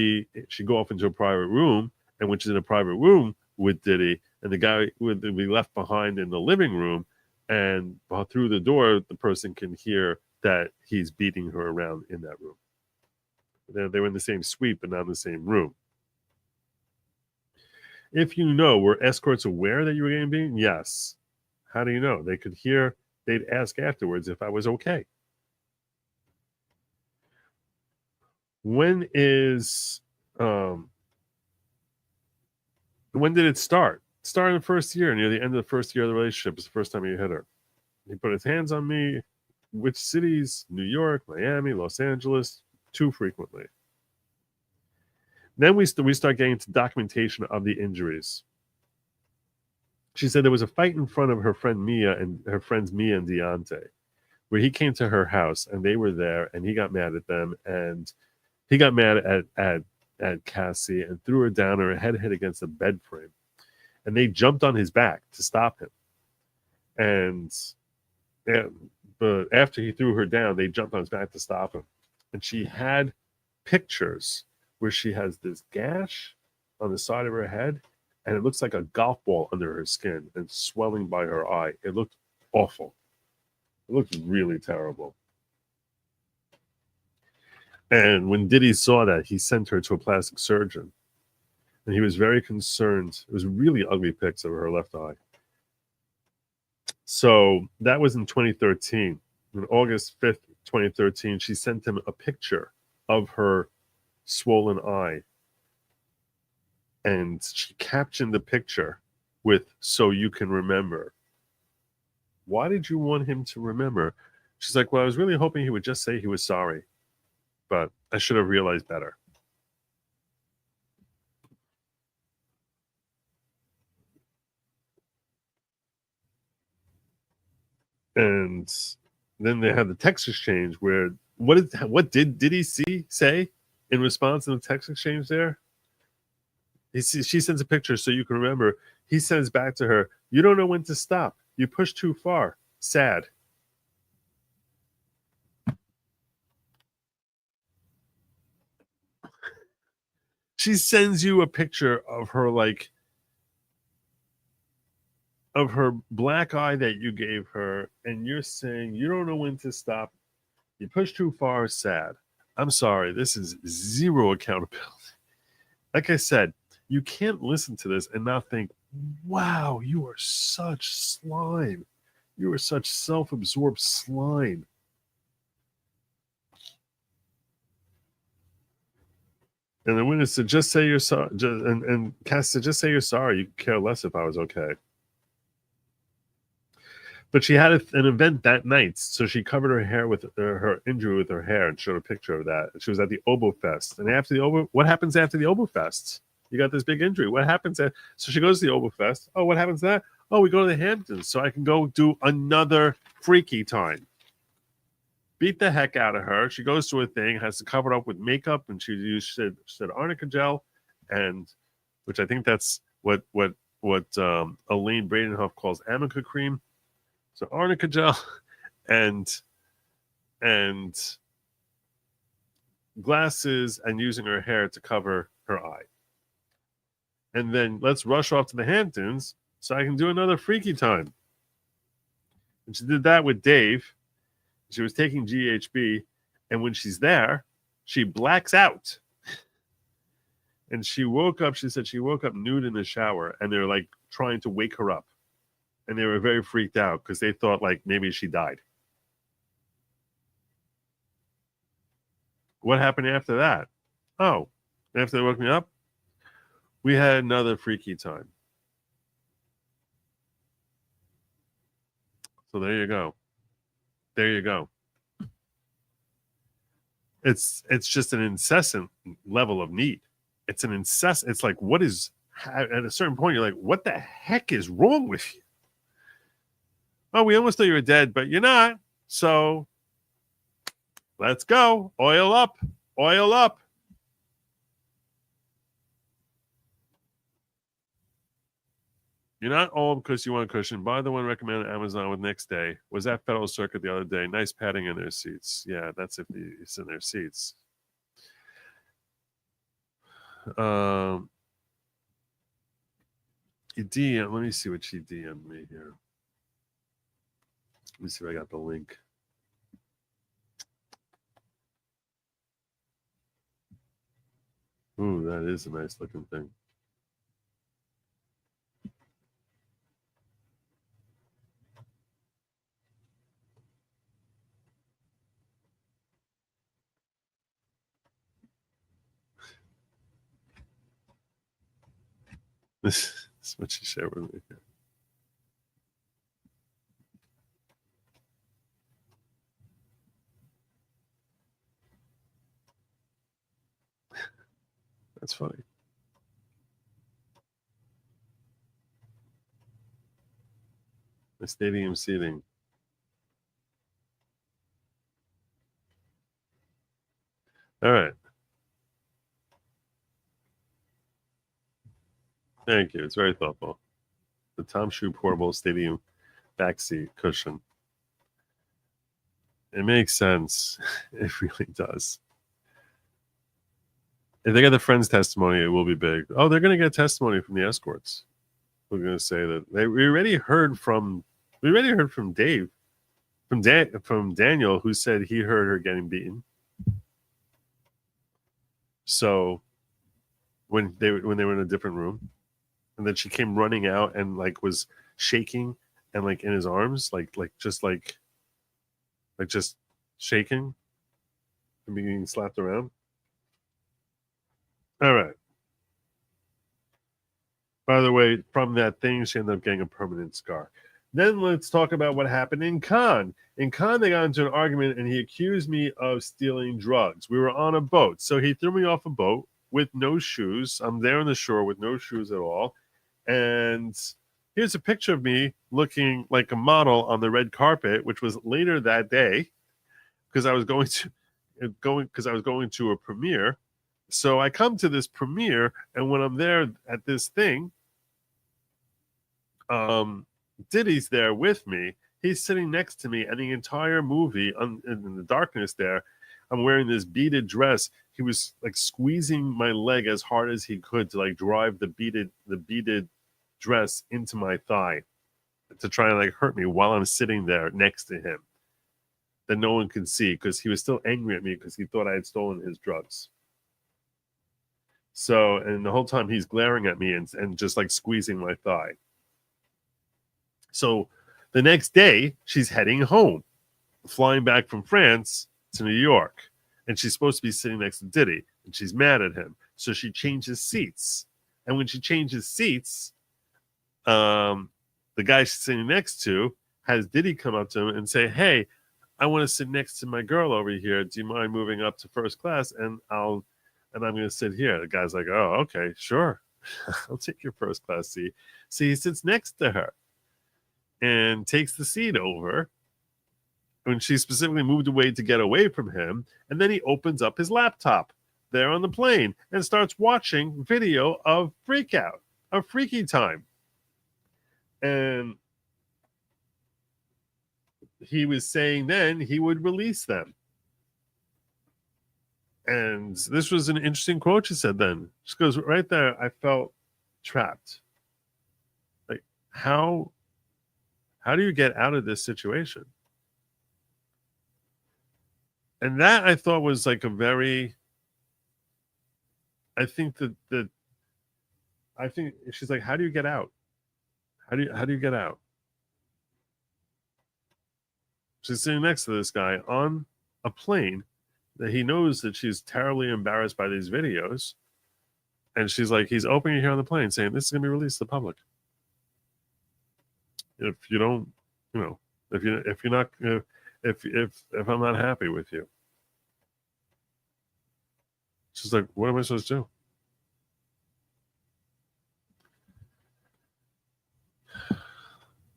go off into a private room, and when she's in a private room with Diddy, and the guy would be left behind in the living room, and through the door, the person can hear that he's beating her around in that room. They were in the same suite, but not in the same room. If you know, were escorts aware that you were getting beaten? Yes. How do you know? They could hear. They'd ask afterwards if I was okay. When did it start? It started in the first year, near the end of the first year of the relationship. It's the first time you hit her. He put his hands on me. Which cities? New York, Miami, Los Angeles, too frequently. Then we start getting into documentation of the injuries. She said there was a fight in front of her friend Mia and her friends Mia and Deontay, where he came to her house and they were there, and he got mad at them, and he got mad at Cassie and threw her down. Her head hit against the bed frame, and they jumped on his back to stop him. But after he threw her down, they jumped on his back to stop him. And she had pictures where she has this gash on the side of her head, and it looks like a golf ball under her skin and swelling by her eye. It looked awful. It looked really terrible. And when Diddy saw that, he sent her to a plastic surgeon. And he was very concerned. It was really ugly pics of her left eye. So that was in 2013. On August 5th, 2013, she sent him a picture of her swollen eye. And she captioned the picture with, "So you can remember." Why did you want him to remember? She's like, well, I was really hoping he would just say he was sorry, but I should have realized better. And then they had the text exchange where What did he say in response to the text exchange there? She sends a picture so you can remember. He sends back to her, "You don't know when to stop. You push too far. Sad." She sends you a picture of her of her black eye that you gave her, and you're saying you don't know when to stop. You push too far. Sad. I'm sorry. This is zero accountability. Like I said, you can't listen to this and not think, wow, you are such slime. You are such self-absorbed slime. And the witness said, just say you're sorry. And Cass said, just say you're sorry. You could care less if I was okay. But she had an event that night, so she covered her hair with her injury with her hair and showed a picture of that. She was at the Oboe Fest. And after the Oboe, what happens after the Oboe Fest? You got this big injury. What happens? So she goes to the Oboe Fest. Oh, what happens there? Oh, we go to the Hamptons so I can go do another freaky time. Beat the heck out of her. She goes to a thing, has to cover it up with makeup, and she said arnica gel, and which I think that's what Elaine Bradenhoff calls amica cream. So arnica gel and glasses and using her hair to cover her eye. And then let's rush off to the Hamptons so I can do another freaky time. And she did that with Dave. She was taking GHB, and when she's there, she blacks out. And she woke up, she said she woke up nude in the shower, and they're like trying to wake her up. And they were very freaked out because they thought like maybe she died. What happened after that? Oh, after they woke me up, we had another freaky time. So there you go. There you go. It's just an incessant level of need. It's an incessant. It's like, what is, at a certain point, you're like, what the heck is wrong with you? Oh, we almost thought you were dead, but you're not. So let's go. Oil up. Oil up. You're not old because you want a cushion. Buy the one recommended Amazon with next day. Was at Federal Circuit the other day. Nice padding in their seats. Yeah, that's if it's in their seats. DM. Let me see what she DM'd me here. Let me see if I got the link. Ooh, that is a nice looking thing. This is what she shared with me. That's funny. The stadium seating. All right. Thank you. It's very thoughtful. The Tom Shoe portable stadium backseat cushion. It makes sense. It really does. If they get the friends testimony, it will be big. Oh, they're going to get testimony from the escorts. We're going to say that we already heard from Dave, from Daniel, who said he heard her getting beaten. So when they were in a different room, and then she came running out and like was shaking and like in his arms, like just shaking and being slapped around. All right. By the way, from that thing, she ended up getting a permanent scar. Then let's talk about what happened in Cannes. In Cannes, they got into an argument, and he accused me of stealing drugs. We were on a boat, so he threw me off a boat with no shoes. I'm there on the shore with no shoes at all. And here's a picture of me looking like a model on the red carpet, which was later that day because I was going to going because I was going to a premiere. So I come to this premiere, and when I'm there at this thing, Diddy's there with me. He's sitting next to me, and the entire movie, in the darkness there, I'm wearing this beaded dress. He was like squeezing my leg as hard as he could to like drive the beaded dress into my thigh to try and like hurt me while I'm sitting there next to him that no one could see because he was still angry at me because he thought I had stolen his drugs. So, and the whole time he's glaring at me and just like squeezing my thigh. So the next day, she's heading home, flying back from France to New York. And she's supposed to be sitting next to Diddy. And she's mad at him. So she changes seats. And when she changes seats, the guy she's sitting next to has Diddy come up to him and say, "Hey, I want to sit next to my girl over here. Do you mind moving up to first class? And I'm going to sit here." The guy's like, "Oh, okay, sure. I'll take your first class seat." So he sits next to her and takes the seat over when she specifically moved away to get away from him. And then he opens up his laptop there on the plane and starts watching video of Freakout, of Freaky Time. And he was saying then he would release them. And this was an interesting quote she said then. She goes, right there, I felt trapped. Like, how do you get out of this situation? And that I thought was like a very, I think she's like, how do you get out? How do you get out? She's sitting next to this guy on a plane that he knows that she's terribly embarrassed by these videos. And she's like, he's opening here on the plane saying, this is going to be released to the public. If you don't, if I'm not happy with you. She's like, what am I supposed to do?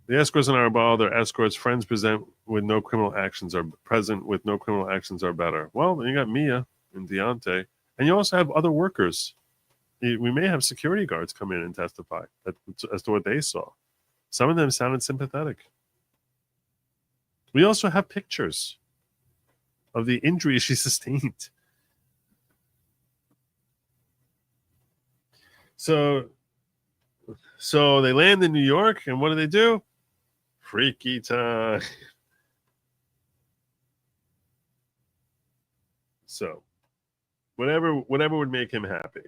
The escorts in our ball, their escorts, friends present with no criminal actions are present with no criminal actions are better. Well, then you got Mia and Deontay, and you also have other workers. We may have security guards come in and testify as to what they saw. Some of them sounded sympathetic. We also have pictures of the injuries she sustained. So they land in New York, and what do? Freaky time. So, whatever would make him happy.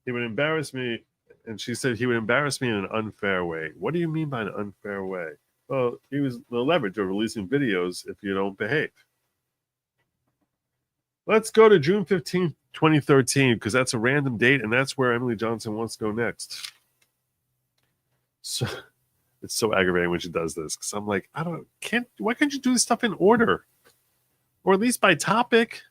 He would embarrass me, and she said he would embarrass me in an unfair way. What do you mean by an unfair way? Well, he was the leverage of releasing videos if you don't behave. Let's go to June 15th, 2013, because that's a random date, and that's where Emily Johnson wants to go next. So it's so aggravating when she does this, because I'm like, why can't you do this stuff in order? Or at least by topic?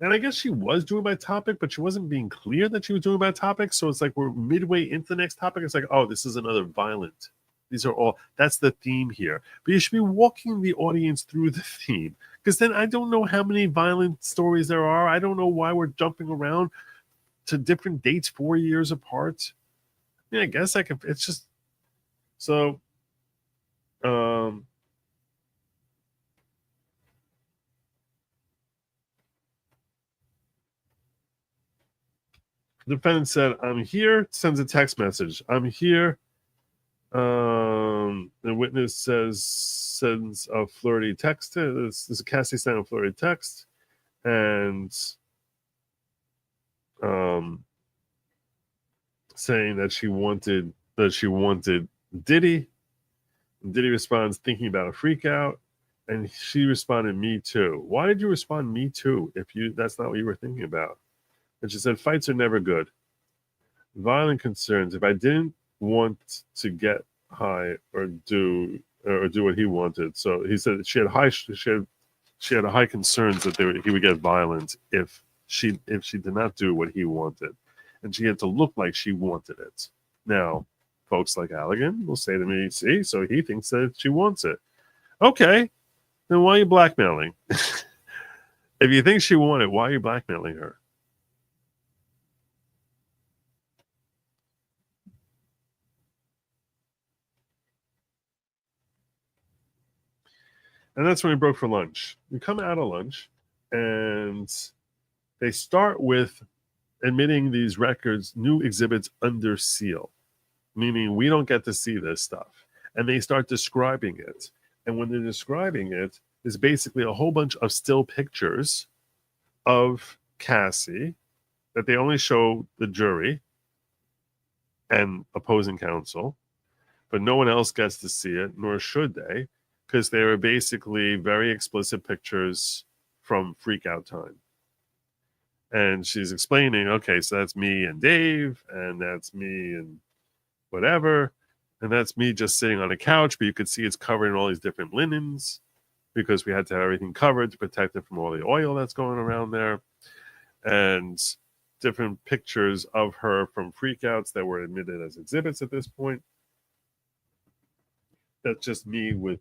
And I guess she was doing by topic, but she wasn't being clear that she was doing by topic. So it's like we're midway into the next topic. It's like, oh, this is another violent. These are all, that's the theme here. But you should be walking the audience through the theme. Because then I don't know how many violent stories there are. I don't know why we're jumping around to different dates 4 years apart. I guess I can, it's just, so, the defendant said, "I'm here," sends a text message. "I'm here." The witness sends a flirty text. This is Cassie sent a flirty text, and saying that she wanted Diddy. And Diddy responds, "Thinking about a freak out," and she responded, "Me too." Why did you respond, "Me too," if that's not what you were thinking about? And she said, "Fights are never good. Violent concerns. If I didn't want to get high or do what he wanted." So he said she had high concerns that he would get violent if she did not do what he wanted, and she had to look like she wanted it. Now, folks like Allegan will say to me, "See, so he thinks that she wants it." Okay, then why are you blackmailing? If you think she wanted, why are you blackmailing her? And that's when we broke for lunch. We come out of lunch, and they start with admitting these records, new exhibits under seal, meaning we don't get to see this stuff. And they start describing it. And when they're describing it, it's basically a whole bunch of still pictures of Cassie that they only show the jury and opposing counsel, but no one else gets to see it, nor should they, because they were basically very explicit pictures from freak out time. And she's explaining, okay, so that's me and Dave, and that's me and whatever, and that's me just sitting on a couch, but you could see it's covered in all these different linens because we had to have everything covered to protect it from all the oil that's going around there, and different pictures of her from freakouts that were admitted as exhibits at this point. That's just me with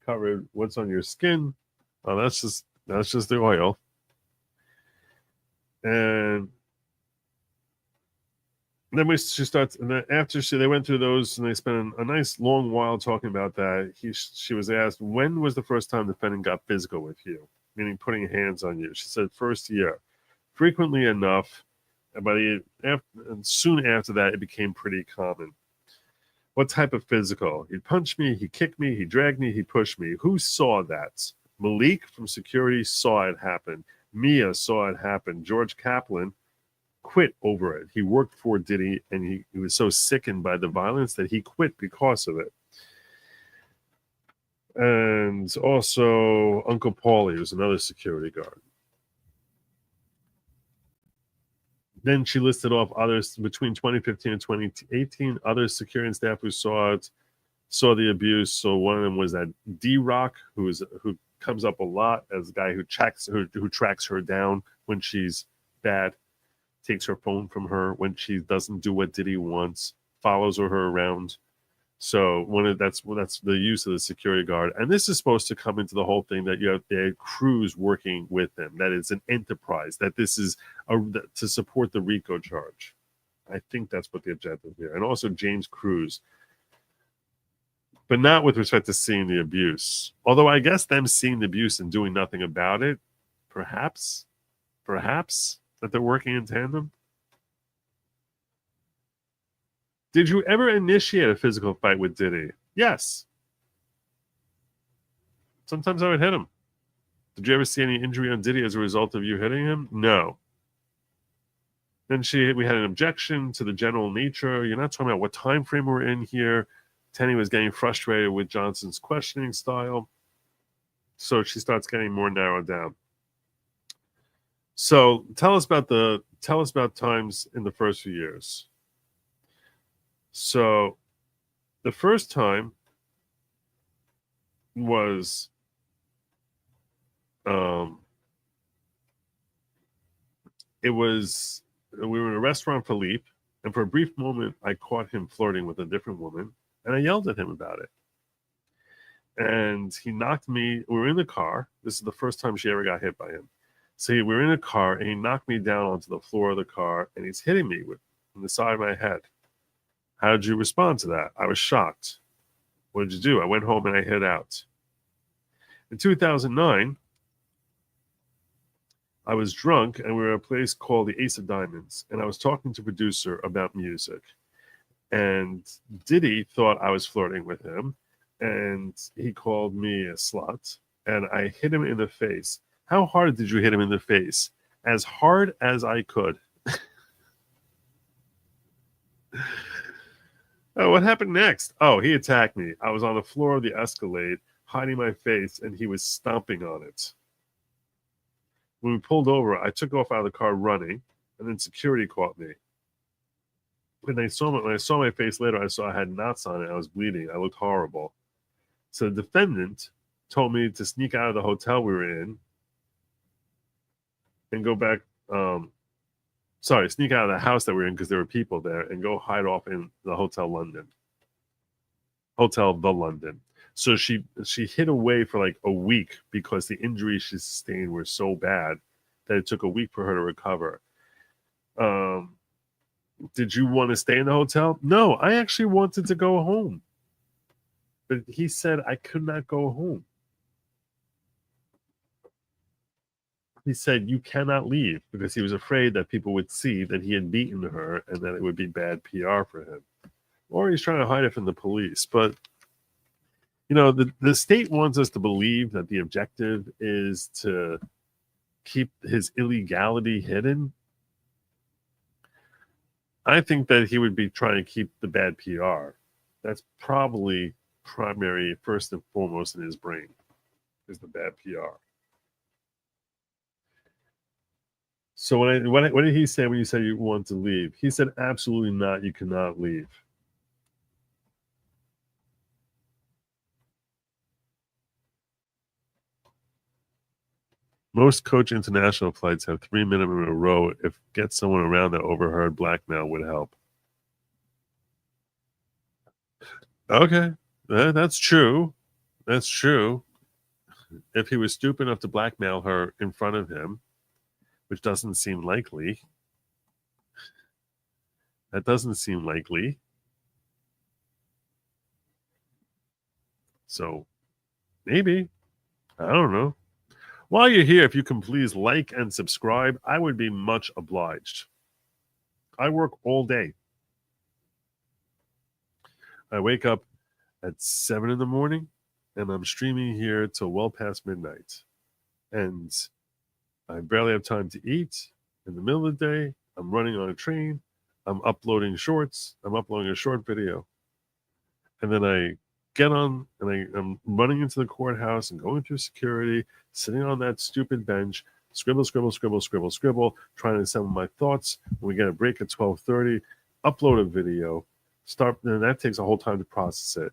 covered what's on your skin. Oh, that's just the oil. And then she starts, and then after they went through those, and they spent a nice long while talking about that. She was asked, when was the first time the defendant got physical with you, meaning putting hands on you? She said, first year. Frequently enough, but soon after that, it became pretty common. What type of physical? He'd punch me, he kicked me, he dragged me, he pushed me. Who saw that? Malik from security saw it happen. Mia saw it happen. George Kaplan quit over it. He worked for Diddy, and he was so sickened by the violence that he quit because of it. And also Uncle Paulie was another security guard. Then she listed off others between 2015 and 2018, other security and staff who saw it, saw the abuse. So one of them was that D-Rock, who comes up a lot as a guy who tracks her down when she's bad, takes her phone from her when she doesn't do what Diddy wants, follows her around. So that's the use of the security guard. And this is supposed to come into the whole thing that you have the crews working with them, that it's an enterprise, that this is to support the RICO charge. I think that's what the objective here. And also James Cruz, but not with respect to seeing the abuse. Although I guess them seeing the abuse and doing nothing about it, perhaps that they're working in tandem. Did you ever initiate a physical fight with Diddy? Yes. Sometimes I would hit him. Did you ever see any injury on Diddy as a result of you hitting him? No. Then we had an objection to the general nature. You're not talking about what time frame we're in here. Tenny was getting frustrated with Johnson's questioning style. So she starts getting more narrowed down. So tell us about times in the first few years. So the first time was we were in a restaurant, Philippe, and for a brief moment I caught him flirting with a different woman, and I yelled at him about it. And he knocked me. We were in the car. This is the first time she ever got hit by him. So we were in a car, and he knocked me down onto the floor of the car, and he's hitting me on the side of my head. How did you respond to that? I was shocked. What did you do? I went home and I hid out. In 2009, I was drunk and we were at a place called the Ace of Diamonds, and I was talking to a producer about music. And Diddy thought I was flirting with him, and he called me a slut, and I hit him in the face. How hard did you hit him in the face? As hard as I could. Oh, what happened next? Oh, he attacked me. I was on the floor of the Escalade, hiding my face, and he was stomping on it. When we pulled over, I took off out of the car running, and then security caught me. When I saw my face later, I saw I had knots on it. I was bleeding. I looked horrible. So the defendant told me to sneak out of the hotel we were in and go back. Sneak out of the house that we were in because there were people there, and go hide off in the Hotel The London. So she hid away for like a week because the injuries she sustained were so bad that it took a week for her to recover. Did you want to stay in the hotel? No, I actually wanted to go home. But he said I could not go home. He said you cannot leave because he was afraid that people would see that he had beaten her and that it would be bad PR for him. Or he's trying to hide it from the police. But, the state wants us to believe that the objective is to keep his illegality hidden. I think that he would be trying to keep the bad PR. That's probably primary, first and foremost in his brain, is the bad PR. So what did he say when you said you want to leave? He said, absolutely not. You cannot leave. Most Coach International flights have 3 minimum in a row. If get someone around that overheard blackmail would help. Okay, that's true. That's true. If he was stupid enough to blackmail her in front of him, which doesn't seem likely. That doesn't seem likely. So maybe. I don't know. While you're here, if you can please like and subscribe, I would be much obliged. I work all day. I wake up at 7 in the morning and I'm streaming here till well past midnight. And I barely have time to eat. In the middle of the day, I'm running on a train. I'm uploading shorts. I'm uploading a short video. And then I get on and I'm running into the courthouse and going through security, sitting on that stupid bench, scribble, scribble, scribble, scribble, scribble, trying to assemble my thoughts. When we get a break at 12:30, upload a video, and that takes a whole time to process it.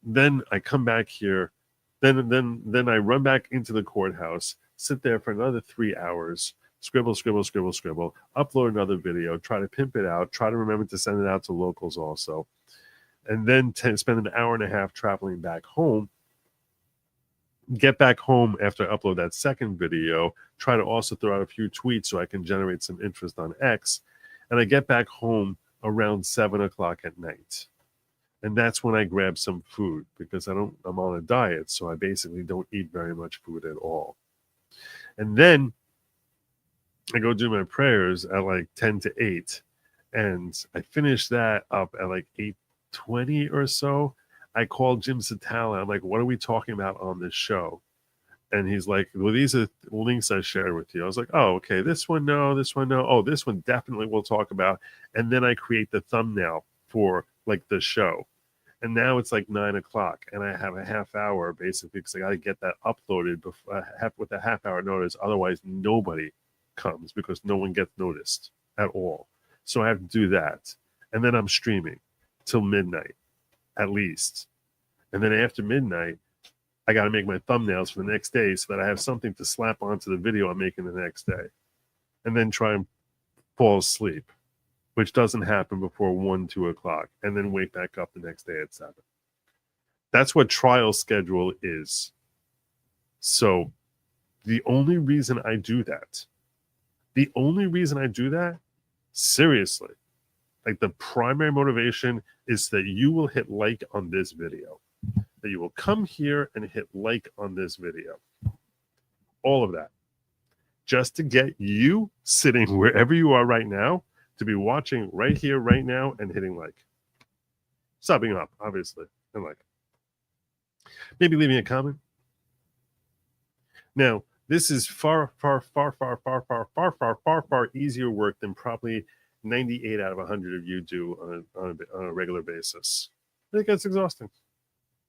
Then I come back here, then I run back into the courthouse, sit there for another 3 hours, scribble, scribble, scribble, scribble, upload another video, try to pimp it out, try to remember to send it out to locals also. And then spend an hour and a half traveling back home. Get back home after I upload that second video. Try to also throw out a few tweets so I can generate some interest on X. And I get back home around 7 o'clock at night. And that's when I grab some food because I'm on a diet. So I basically don't eat very much food at all. And then I go do my prayers at like 10 to 8. And I finish that up at like 8:20 or so. I called Jim Satala. I'm like, what are we talking about on this show? And he's like, well, these are links I shared with you. I was like, oh, okay, this one, no, this one, no. Oh, this one definitely we'll talk about. And then I create the thumbnail for like the show. And now it's like 9 o'clock and I have a half hour basically because I got to get that uploaded with a half hour notice. Otherwise, nobody comes because no one gets noticed at all. So I have to do that. And then I'm streaming till midnight at least. And then after midnight, I got to make my thumbnails for the next day so that I have something to slap onto the video I'm making the next day. And then try and fall asleep, which doesn't happen before 1, 2 o'clock. And then wake back up the next day at 7. That's what trial schedule is. So the only reason I do that, seriously, like the primary motivation is that you will hit like on this video, that you will come here and hit like on this video. All of that. Just to get you sitting wherever you are right now to be watching right here, right now, and hitting like. Subbing up, obviously, and like. Maybe leaving a comment. Now, this is far easier work than probably 98 out of 100 of you do on a regular basis. I think that's exhausting.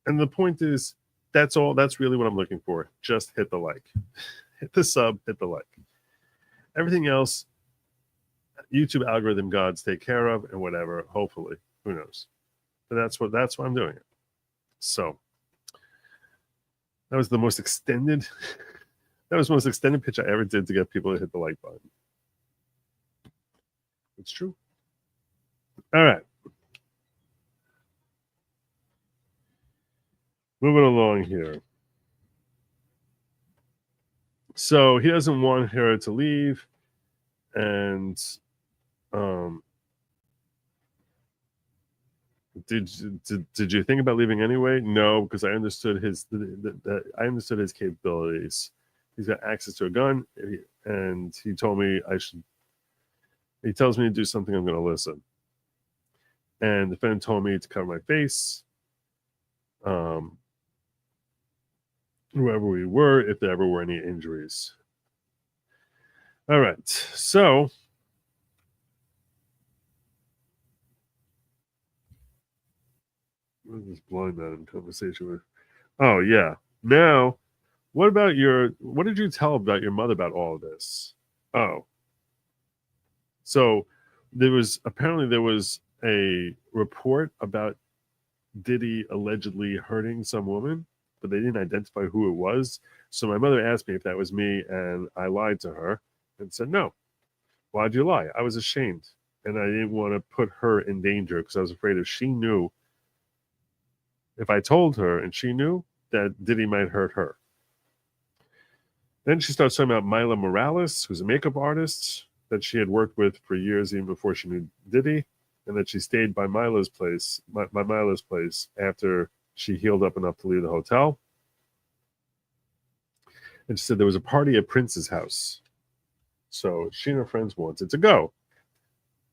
And the point is, that's all. That's really what I'm looking for. Just hit the like, hit the sub, hit the like. Everything else, YouTube algorithm gods take care of, and whatever. Hopefully, who knows? But that's why I'm doing it. So that was the most extended. That was the most extended pitch I ever did to get people to hit the like button. It's true. All right. Moving along here. So he doesn't want her to leave, and um, did you think about leaving anyway? No, because I understood I understood his capabilities. He's got access to a gun, and he told me I should. He tells me to do something, I'm going to listen. And the defendant told me to cover my face. Whoever we were, if there ever were any injuries. All right, so what is this blind man in conversation with? Oh yeah. Now, what did you tell about your mother about all of this? Oh, so there was a report about Diddy allegedly hurting some woman, but they didn't identify who it was. So my mother asked me if that was me, and I lied to her and said no. Why'd you lie? I was ashamed, and I didn't want to put her in danger because I was afraid if I told her and she knew, that Diddy might hurt her. Then she starts talking about Mila Morales, who's a makeup artist that she had worked with for years, even before she knew Diddy, and that she stayed by Mila's place after she healed up enough to leave the hotel. And she said there was a party at Prince's house. So she and her friends wanted to go.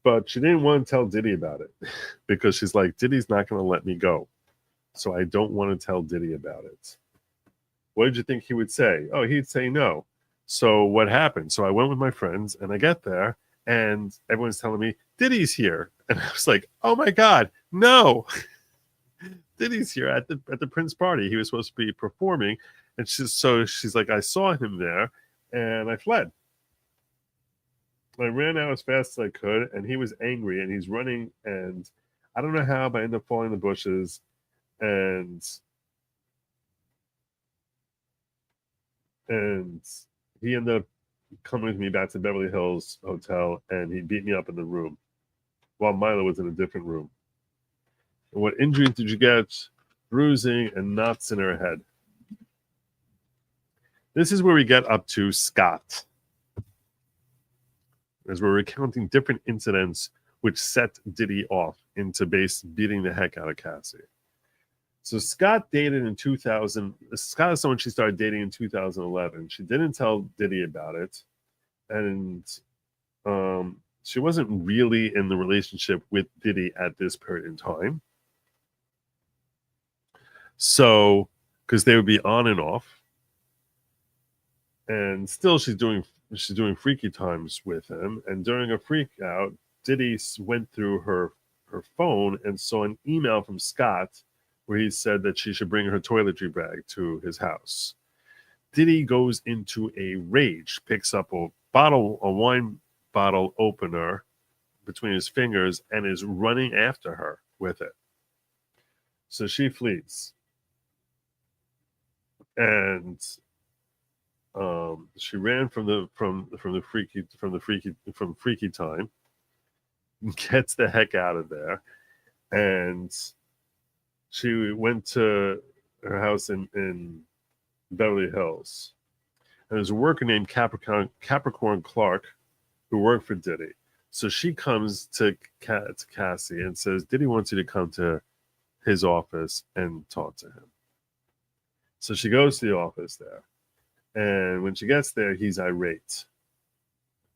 But she didn't want to tell Diddy about it because she's like, Diddy's not going to let me go. So I don't want to tell Diddy about it. What did you think he would say? Oh, he'd say no. So what happened? So I went with my friends and I get there and everyone's telling me, Diddy's here. And I was like, oh my God, no. Diddy's here at the Prince party. He was supposed to be performing. And she's like, I saw him there and I fled. I ran out as fast as I could, and he was angry, and he's running, and I don't know how, but I ended up falling in the bushes, and and he ended up coming with me back to Beverly Hills Hotel, and he beat me up in the room while Mila was in a different room. And what injuries did you get? Bruising and knots in her head. This is where we get up to Scott, as we're recounting different incidents which set Diddy off into beating the heck out of Cassie. So Scott dated in 2000. Scott is someone she started dating in 2011. She didn't tell Diddy about it, and she wasn't really in the relationship with Diddy at this period in time. So, because they would be on and off, and still she's doing freaky times with him. And during a freak out, Diddy went through her phone and saw an email from Scott where he said that she should bring her toiletry bag to his house. Diddy goes into a rage, picks up a wine bottle opener between his fingers, and is running after her with it. So she flees, and she ran from freaky time, gets the heck out of there, and she went to her house in Beverly Hills. And there's a worker named Capricorn Clark who worked for Diddy. So she comes to Cassie and says, Diddy wants you to come to his office and talk to him. So she goes to the office there. And when she gets there, he's irate.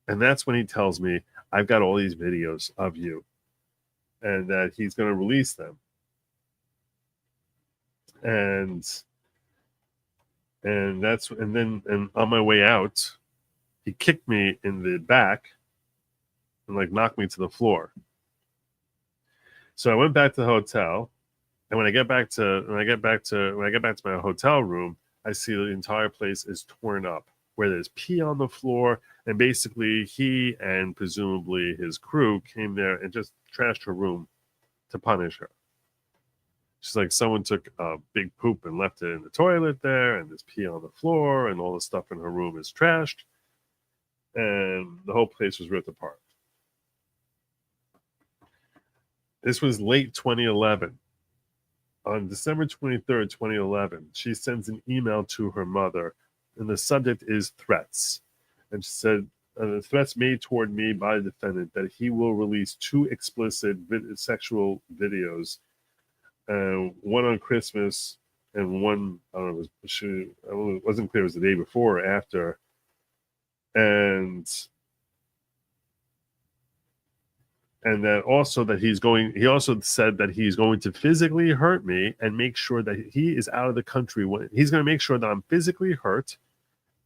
And that's when he tells me, I've got all these videos of you, and that he's going to release them. And on my way out, he kicked me in the back and like knocked me to the floor. So I went back to the hotel, and when I get back to my hotel room, I see the entire place is torn up, where there's pee on the floor, and basically he and presumably his crew came there and just trashed her room to punish her. She's like, someone took a big poop and left it in the toilet there, and there's pee on the floor, and all the stuff in her room is trashed, and the whole place was ripped apart. This was late 2011. On December 23rd, 2011, she sends an email to her mother, and the subject is threats. And she said, the threats made toward me by the defendant that he will release 2 explicit sexual videos, one on Christmas and one, I don't know, it wasn't clear it was the day before or after. And that also that he also said that he's going to physically hurt me and make sure that he is out of the country when he's going to make sure that I'm physically hurt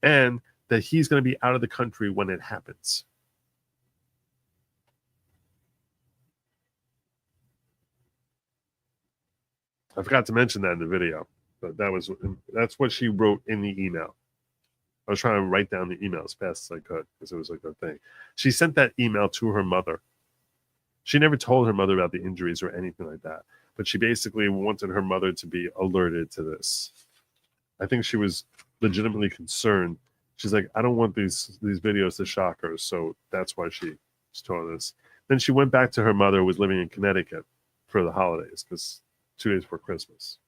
and that he's going to be out of the country when it happens. I forgot to mention that in the video, but that's what she wrote in the email. I was trying to write down the email as fast as I could because it was like a thing. She sent that email to her mother. She never told her mother about the injuries or anything like that, but she basically wanted her mother to be alerted to this. I think she was legitimately concerned. She's like, I don't want these videos to shock her, so that's why she told this. Then she went back to her mother, who was living in Connecticut for the holidays, because 2 days before Christmas.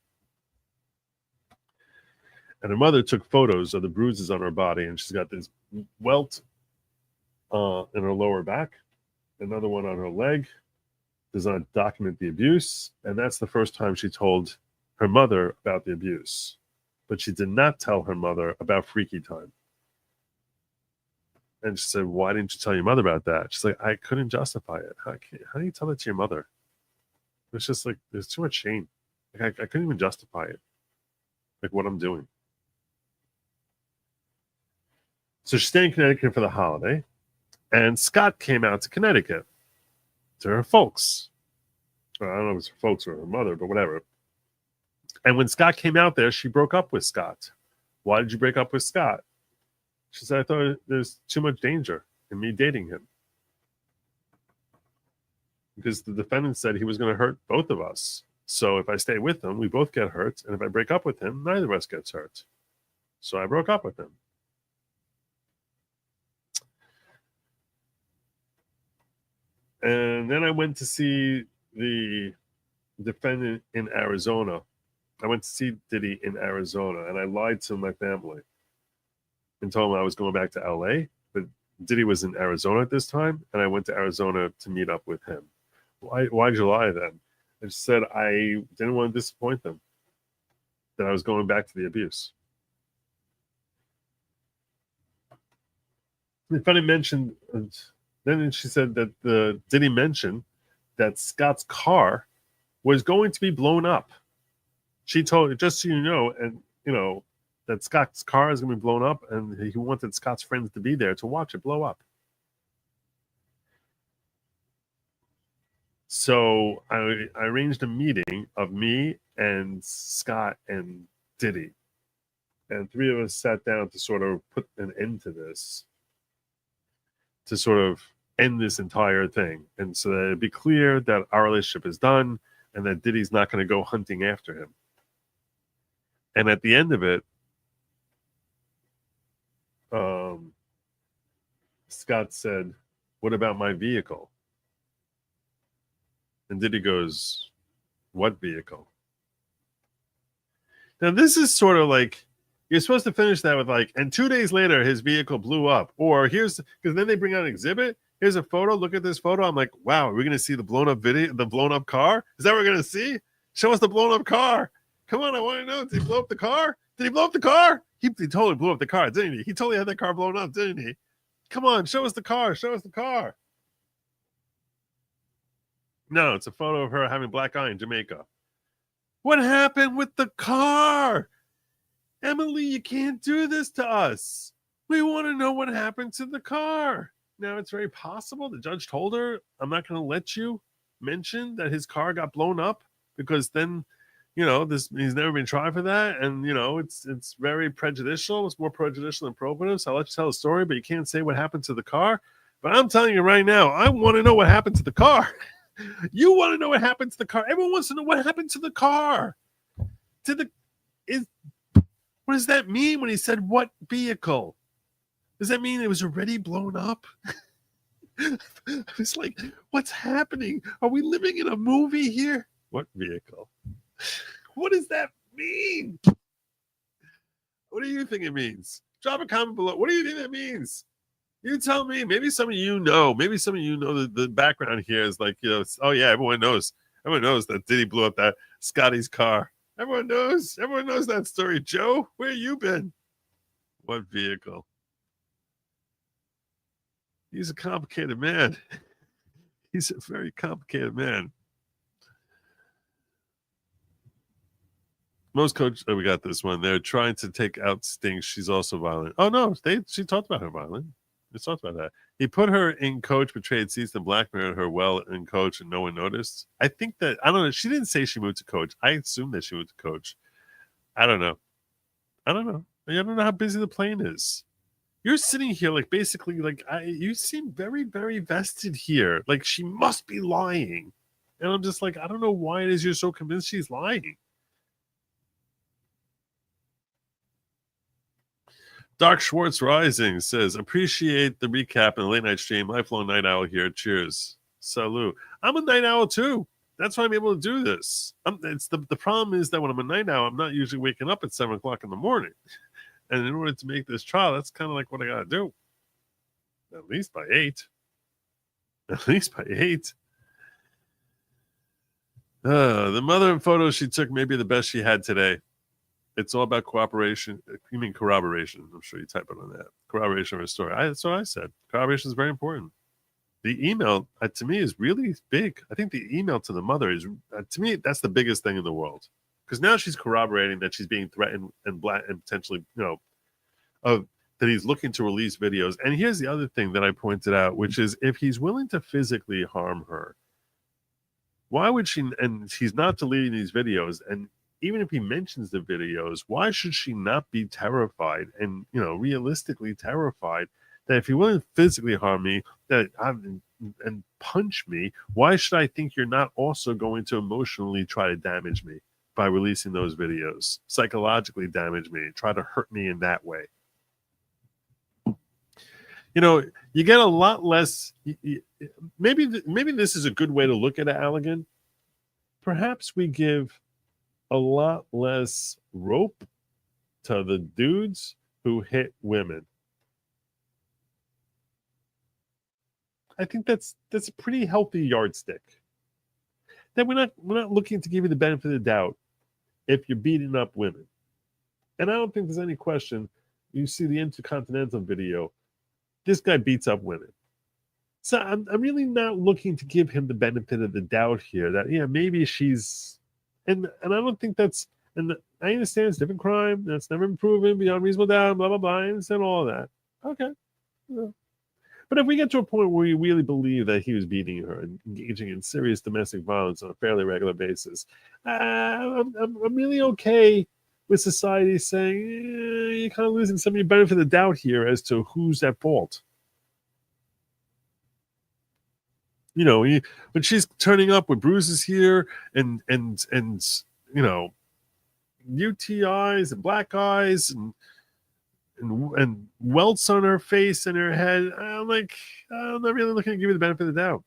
And her mother took photos of the bruises on her body, and she's got this welt in her lower back, another one on her leg, does not document the abuse, and that's the first time she told her mother about the abuse. But she did not tell her mother about Freaky Time. And she said, why didn't you tell your mother about that? She's like, I couldn't justify it. How do you tell that to your mother? It's just like, there's too much shame. Like, I couldn't even justify it, like what I'm doing. So she stayed in Connecticut for the holiday, and Scott came out to Connecticut to her folks. Well, I don't know if it's her folks or her mother, but whatever. And when Scott came out there, she broke up with Scott. Why did you break up with Scott? She said, I thought there's too much danger in me dating him. Because the defendant said he was going to hurt both of us. So if I stay with him, we both get hurt. And if I break up with him, neither of us gets hurt. So I broke up with him. And then I went to see the defendant in Arizona. I went to see Diddy in Arizona, and I lied to my family and told them I was going back to LA. But Diddy was in Arizona at this time, and I went to Arizona to meet up with him. Why did you lie then? I just said I didn't want to disappoint them, that I was going back to the abuse. The defendant mentioned, then she said that Diddy mentioned that Scott's car was going to be blown up. She told, just so you know, and you know, that Scott's car is going to be blown up, and he wanted Scott's friends to be there to watch it blow up. So I arranged a meeting of me and Scott and Diddy, and 3 of us sat down to sort of put an end to this, to sort of end this entire thing, and so that it'd be clear that our relationship is done and that Diddy's not going to go hunting after him. And at the end of it, Scott said, what about my vehicle? And Diddy goes, what vehicle? Now, this is sort of like, you're supposed to finish that with like, and 2 days later, his vehicle blew up. Or here's, because then they bring out an exhibit. Here's a photo. Look at this photo. I'm like, wow, are we going to see the blown up video, the blown up car? Is that what we're going to see? Show us the blown up car. Come on, I want to know. Did he blow up the car? Did he blow up the car? He totally blew up the car, didn't he? He totally had that car blown up, didn't he? Come on, show us the car. Show us the car. No, it's a photo of her having black eye in Jamaica. What happened with the car? Emily, you can't do this to us. We want to know what happened to the car. Now, it's very possible the judge told her, I'm not going to let you mention that his car got blown up, because then, you know, he's never been tried for that. And, you know, it's very prejudicial. It's more prejudicial than probative. So I'll let you tell the story, but you can't say what happened to the car. But I'm telling you right now, I want to know what happened to the car. You want to know what happened to the car. Everyone wants to know what happened to the car. What does that mean when he said what vehicle? Does that mean it was already blown up? I was like, what's happening? Are we living in a movie here? What vehicle? What does that mean? What do you think it means? Drop a comment below. What do you think that means? You tell me. Maybe some of you know. Maybe some of you know the background here is like, oh yeah, everyone knows. Everyone knows that Diddy blew up that Scotty's car. Everyone knows. Everyone knows that story. Joe, where you been? What vehicle? He's a complicated man. He's a very complicated man. Most coaches, we got this one. They're trying to take out Sting. She's also violent. Oh no, she talked about her violent. They talked about that. He put her in coach, betrayed Cease, and blackmailed her well in coach, and no one noticed. I think that I don't know. She didn't say she moved to coach. I assume that she moved to coach. I don't know. I don't know how busy the plane is. You're sitting here like basically like you seem very, very vested here. Like she must be lying. And I'm just like, I don't know why it is you're so convinced she's lying. Doc Schwartz Rising says, appreciate the recap and the late night stream. Lifelong night owl here. Cheers. Salute. I'm a night owl too. That's why I'm able to do this. It's the problem is that when I'm a night owl, I'm not usually waking up at 7 o'clock in the morning. And in order to make this trial, that's kind of like what I got to do. At least by 8. At least by 8. The mother in photos she took may be the best she had today. It's all about cooperation. You mean corroboration? I'm sure you type it on that. Corroboration of a story. That's what I said. Corroboration is very important. The email, to me, is really big. I think the email to the mother is, to me, that's the biggest thing in the world. Because now she's corroborating that she's being threatened and potentially, that he's looking to release videos. And here's the other thing that I pointed out, which is if he's willing to physically harm her, why would she? And he's not deleting these videos. And even if he mentions the videos, why should she not be terrified and, realistically terrified that if you're willing to physically harm me and punch me, why should I think you're not also going to emotionally try to damage me by releasing those videos, psychologically damage me, try to hurt me in that way? You get a lot less. Maybe this is a good way to look at it, Allegan. Perhaps we give a lot less rope to the dudes who hit women. I think that's a pretty healthy yardstick. That we're not looking to give you the benefit of the doubt if you're beating up women. And I don't think there's any question. You see the Intercontinental video. This guy beats up women. So I'm really not looking to give him the benefit of the doubt here that maybe she's. And I don't think that's, and I understand it's a different crime. That's never been proven beyond reasonable doubt, blah, blah, blah. I understand all of that. Okay. Yeah. But if we get to a point where we really believe that he was beating her and engaging in serious domestic violence on a fairly regular basis, I'm really okay with society saying you're kind of losing some of your benefit of the doubt here as to who's at fault. When she's turning up with bruises here and UTIs and black eyes and welts on her face and her head, I'm not really looking to give you the benefit of the doubt.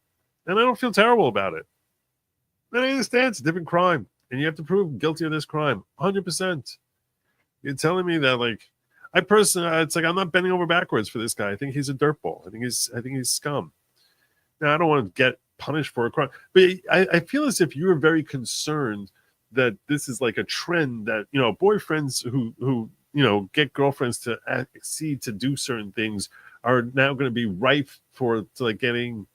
And I don't feel terrible about it. And I understand it's a different crime. And you have to prove guilty of this crime. 100%. You're telling me that, I personally, it's like I'm not bending over backwards for this guy. I think he's a dirtball. I think he's scum. Now, I don't want to get punished for a crime, but I feel as if you're very concerned that this is like a trend that, boyfriends who get girlfriends to accede to do certain things are now going to be rife to getting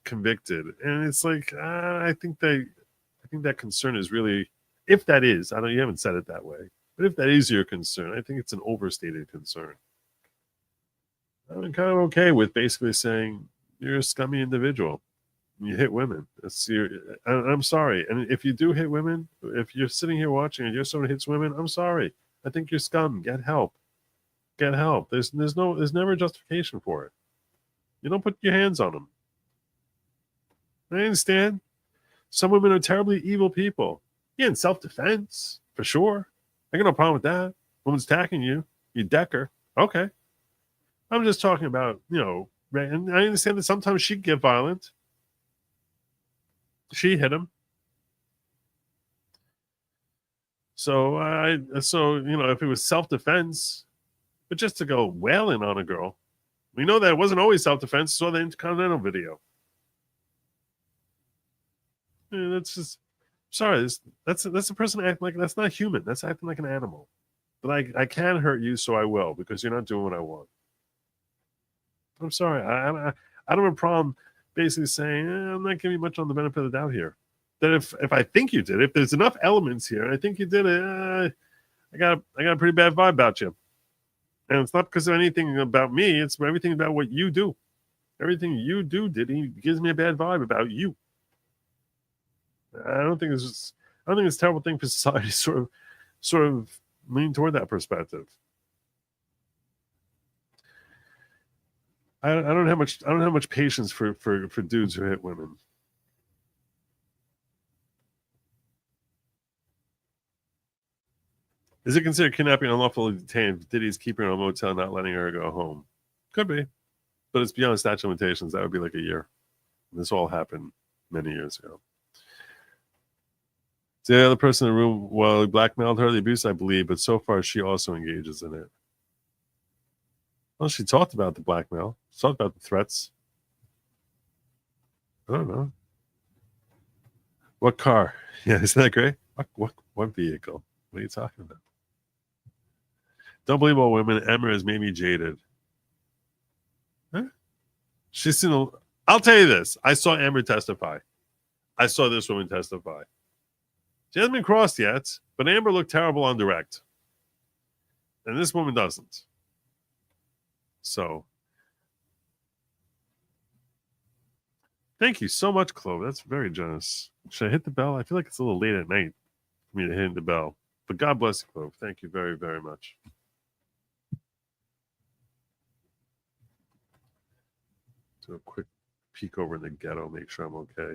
convicted. And it's like, I think that concern is really, if that is, I know you haven't said it that way, but if that is your concern, I think it's an overstated concern. I'm kind of okay with basically saying, you're a scummy individual. You hit women. I'm sorry. And if you do hit women, if you're sitting here watching and you're someone who hits women, I'm sorry. I think you're scum. Get help. Get help. There's never a justification for it. You don't put your hands on them. I understand. Some women are terribly evil people. Yeah, in self-defense, for sure. I got no problem with that. Woman's attacking you. You deck her. Okay. I'm just talking about, and I understand that sometimes she'd get violent. She hit him. So if it was self-defense, but just to go wailing on a girl, we know that it wasn't always self-defense. Saw the Intercontinental video. That's just sorry. That's a person acting like that's not human. That's acting like an animal. But I can hurt you, so I will because you're not doing what I want. I'm sorry. I don't have a problem basically saying I'm not giving you much on the benefit of the doubt here. That if I think you did, if there's enough elements here, and I think you did it, I got a pretty bad vibe about you. And it's not because of anything about me. It's everything about what you do. Everything you do, Diddy, gives me a bad vibe about you. I don't think it's a terrible thing for society to sort of lean toward that perspective. I don't have much patience for dudes who hit women. Is it considered kidnapping unlawfully detained? Diddy's keeping her in a motel, not letting her go home. Could be, but it's beyond statute of limitations. That would be like a year. This all happened many years ago. The other person in the room, well, blackmailed her, the abuse, I believe, but so far she also engages in it. Well, she talked about the blackmail. She talked about the threats. I don't know. What car? Yeah, isn't that great? What vehicle? What are you talking about? Don't believe all women. Emma has made me jaded. Huh? She's seen I'll tell you this. I saw Amber testify. I saw this woman testify. She hasn't been crossed yet, but Amber looked terrible on direct. And this woman doesn't. So, thank you so much, Clove. That's very generous. Should I hit the bell? I feel like it's a little late at night for me to hit the bell. But God bless you, Clove. Thank you very, very much. Do a quick peek over in the ghetto, make sure I'm okay.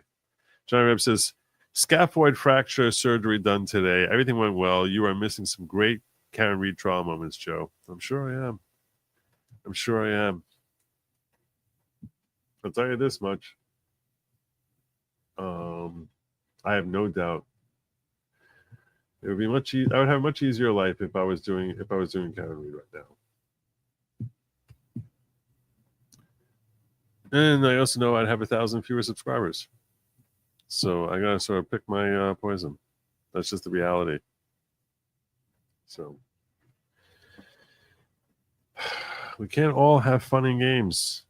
Johnny Reb says, scaphoid fracture surgery done today. Everything went well. You are missing some great Karen Reed trial moments, Joe. I'm sure I am. I'll tell you this much. I have no doubt it would be I would have a much easier life if I was doing Karen Reed right now. And I also know I'd have 1,000 fewer subscribers. So I gotta sort of pick my poison. That's just the reality. So we can't all have fun and games.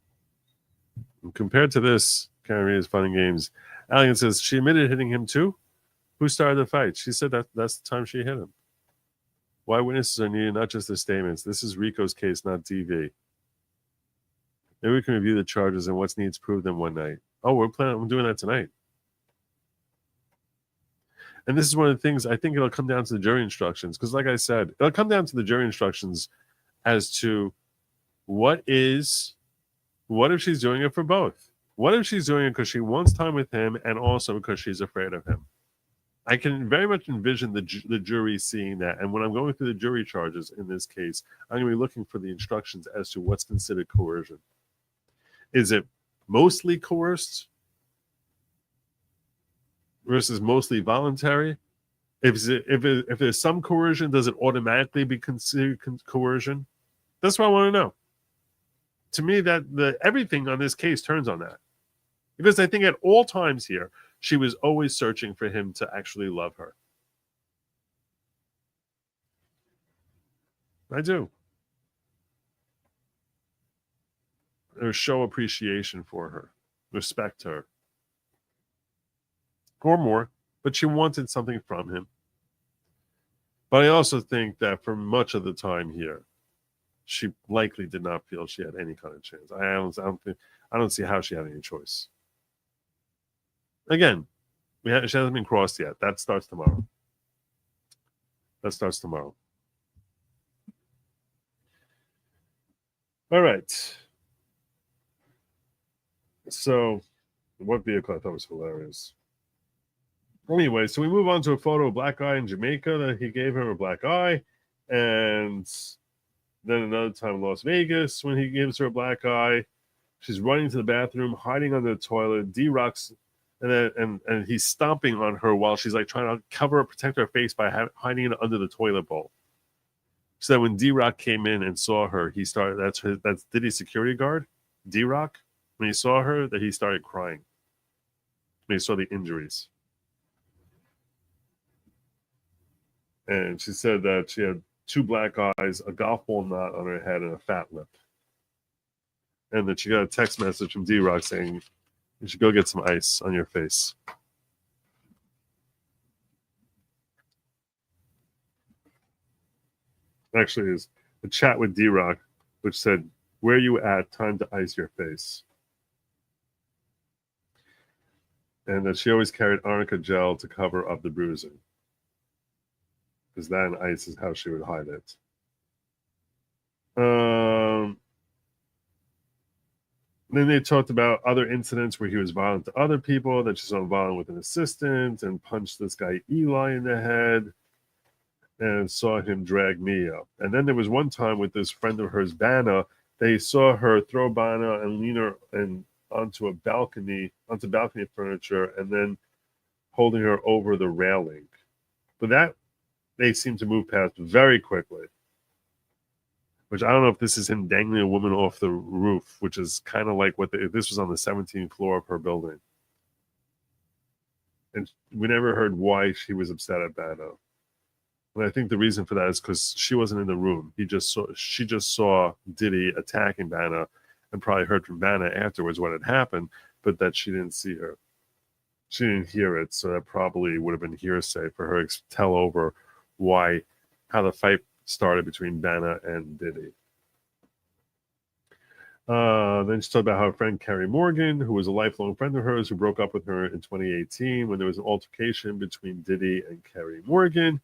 And compared to this, Karen Reed is fun and games. Allian says she admitted hitting him too. Who started the fight? She said that's the time she hit him. Why witnesses are needed, not just their statements. This is Rico's case, not DV. Maybe we can review the charges and what's needs proved in one night. Oh, we're doing that tonight. And this is one of the things I think it'll come down to the jury instructions. Because like I said, it'll come down to the jury instructions as to what if she's doing it for both? What if she's doing it because she wants time with him and also because she's afraid of him? I can very much envision the jury seeing that. And when I'm going through the jury charges in this case, I'm going to be looking for the instructions as to what's considered coercion. Is it mostly coerced versus mostly voluntary? If there's some coercion, does it automatically be considered coercion? That's what I want to know. To me, that everything on this case turns on that. Because I think at all times here, she was always searching for him to actually love her. I do. Or show appreciation for her, respect her. Or more, but she wanted something from him. But I also think that for much of the time here, she likely did not feel she had any kind of chance. I don't see how she had any choice. Again, she hasn't been crossed yet. That starts tomorrow. All right. So, what vehicle I thought was hilarious. Anyway, so we move on to a photo of a black guy in Jamaica that he gave her a black eye. And then another time in Las Vegas when he gives her a black eye. She's running to the bathroom, hiding under the toilet. D-Rock's And then and he's stomping on her while she's like trying to cover up, protect her face by hiding it under the toilet bowl. So that when D-Rock came in and saw her, he started. That's Diddy's security guard, D-Rock. When he saw her, that he started crying. When he saw the injuries, and she said that she had 2 black eyes, a golf ball knot on her head, and a fat lip. And that she got a text message from D-Rock saying, "You should go get some ice on your face." Actually, is a chat with D-Rock, which said, "Where you at? Time to ice your face." And that she always carried arnica gel to cover up the bruising, because that and ice is how she would hide it. Then they talked about other incidents where he was violent to other people, that she saw him violent with an assistant and punched this guy Eli in the head and saw him drag Mia. And then there was one time with this friend of hers, Vanna, they saw her throw Vanna and lean her onto balcony furniture and then holding her over the railing. But that they seem to move past very quickly. Which I don't know if this is him dangling a woman off the roof, which is kind of like if this was on the 17th floor of her building. And we never heard why she was upset at Vanna. And I think the reason for that is because she wasn't in the room. She just saw Diddy attacking Vanna and probably heard from Vanna afterwards what had happened, but that she didn't see her. She didn't hear it, so that probably would have been hearsay for her to tell over how the fight started between Vanna and Diddy. Then she talked about how her friend Carrie Morgan, who was a lifelong friend of hers, who broke up with her in 2018 when there was an altercation between Diddy and Carrie Morgan,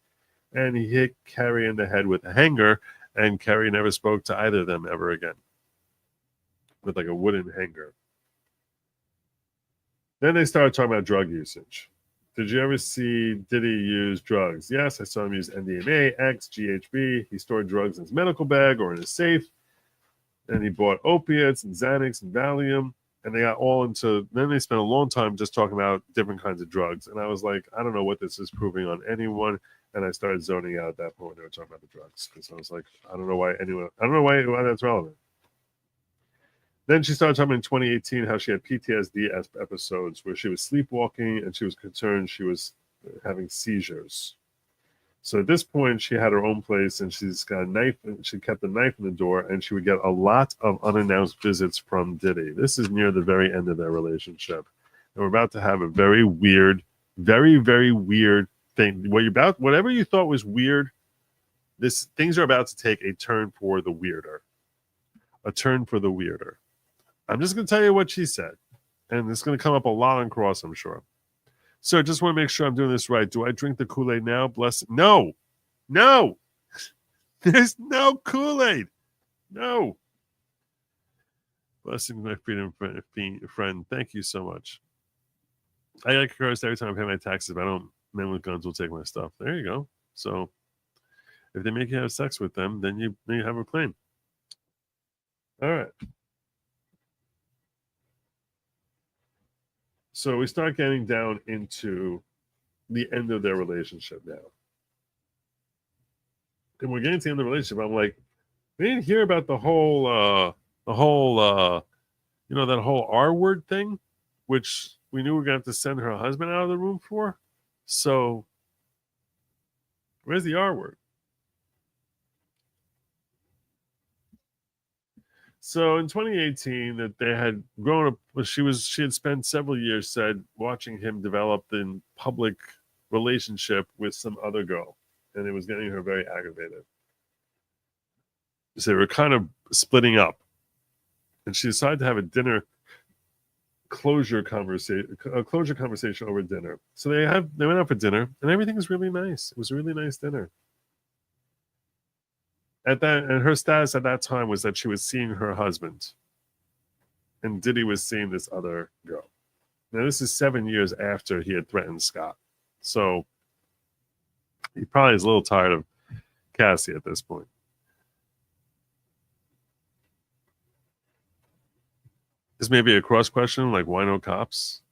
and he hit Carrie in the head with a hanger, and Carrie never spoke to either of them ever again, with like a wooden hanger. Then they started talking about drug usage. Did you ever see Diddy use drugs? Yes, I saw him use MDMA, X, GHB. He stored drugs in his medical bag or in his safe. And he bought opiates and Xanax and Valium. And they got all into, then they spent a long time just talking about different kinds of drugs. And I was like, I don't know what this is proving on anyone. And I started zoning out at that point when they were talking about the drugs. Because I was like, I don't know why that's relevant. Then she started talking in 2018 how she had PTSD episodes where she was sleepwalking and she was concerned she was having seizures. So at this point, she had her own place and she's got a knife and she kept a knife in the door and she would get a lot of unannounced visits from Diddy. This is near the very end of their relationship. And we're about to have a very weird, very, very weird thing. Whatever you thought was weird, things are about to take a turn for the weirder. A turn for the weirder. I'm just going to tell you what she said. And it's going to come up a lot on Cross, I'm sure. So I just want to make sure I'm doing this right. Do I drink the Kool-Aid now? No. There's no Kool-Aid. No. Blessing my freedom friend. Thank you so much. I get cursed every time I pay my taxes, but men with guns will take my stuff. There you go. So if they make you have sex with them, then you have a claim. All right. So we start getting down into the end of their relationship now. And we're getting to the end of the relationship. I'm like, we didn't hear about that whole R word thing, which we knew we were going to have to send her husband out of the room for. So where's the R word? So in 2018, that they had grown up. She had spent several years watching him develop in public relationship with some other girl, and it was getting her very aggravated. So they were kind of splitting up, and she decided to have a closure conversation over dinner. So they went out for dinner, and everything was really nice. It was a really nice dinner. And her status at that time was that she was seeing her husband, and Diddy was seeing this other girl. Now this is 7 years after he had threatened Scott, so he probably is a little tired of Cassie at this point. This may be a cross question, like why no cops?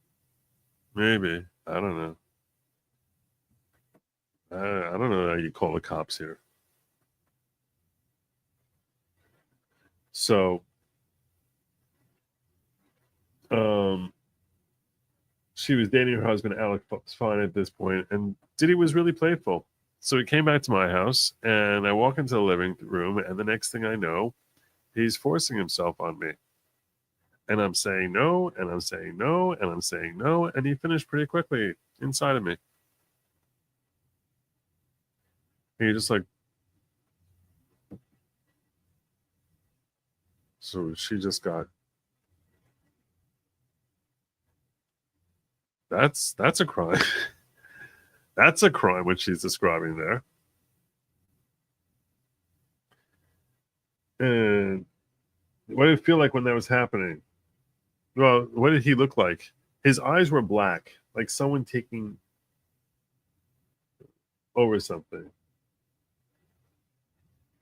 Maybe. I don't know. I don't know how you call the cops here. So, um, she was dating her husband. Alex was fine at this point, and Diddy was really playful. So he came back to my house, and I walk into the living room, and the next thing I know, he's forcing himself on me. And I'm saying no, and I'm saying no, and I'm saying no, and he finished pretty quickly inside of me. And you're just like, so she just got that's a crime. That's a crime what she's describing there. And what did it feel like when that was happening? Well, what did he look like? His eyes were black, like someone taking over something.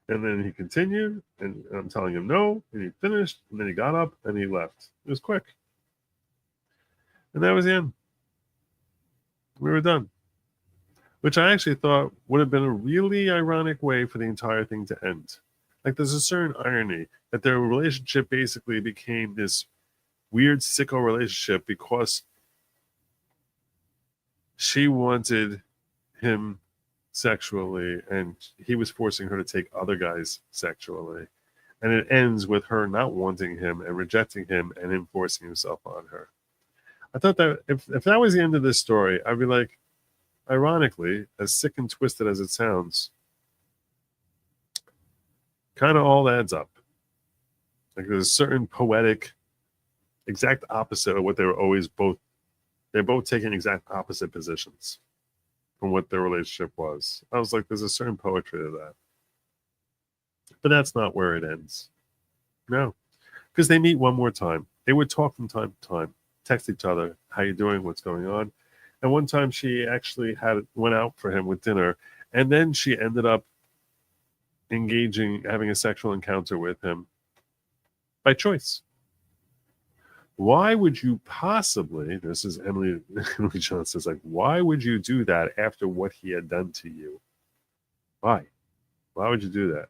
And then he continued, and I'm telling him no, and he finished, and then he got up and he left. It was quick. And that was the end. We were done. Which I actually thought would have been a really ironic way for the entire thing to end. Like there's a certain irony that their relationship basically became this weird sicko relationship because she wanted him sexually and he was forcing her to take other guys sexually. And it ends with her not wanting him and rejecting him and him forcing himself on her. I thought that if that was the end of this story, I'd be like, ironically, as sick and twisted as it sounds, kind of all adds up. Like there's a certain poetic, exact opposite of what they were always both. They're both taking exact opposite positions from what their relationship was. I was like, there's a certain poetry to that, but that's not where it ends. No, because they meet one more time. They would talk from time to time, text each other, "How you doing? What's going on?" And one time she actually went out for him with dinner, and then she ended up having a sexual encounter with him by choice. Why would you possibly, this is Emily Johnson says, like, why would you do that after what he had done to you? Why? Why would you do that?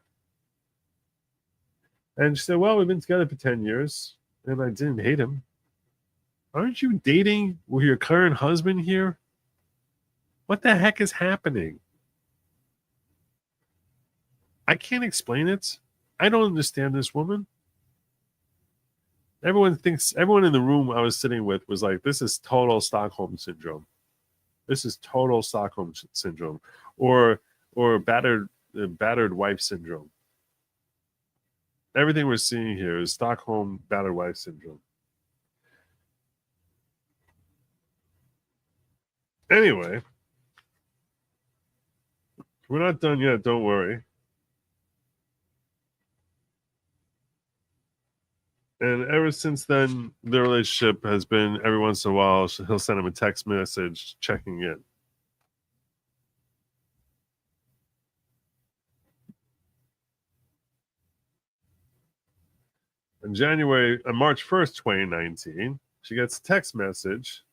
And she said, well, we've been together for 10 years and I didn't hate him. Aren't you dating with your current husband here? What the heck is happening? I can't explain it. I don't understand this woman. Everyone in the room I was sitting with was like, this is total Stockholm syndrome. This is total Stockholm syndrome, or battered wife syndrome. Everything we're seeing here is Stockholm battered wife syndrome. Anyway, we're not done yet. Don't worry. And ever since then, the relationship has been every once in a while, he'll send him a text message checking in. On March 1st, 2019, she gets a text message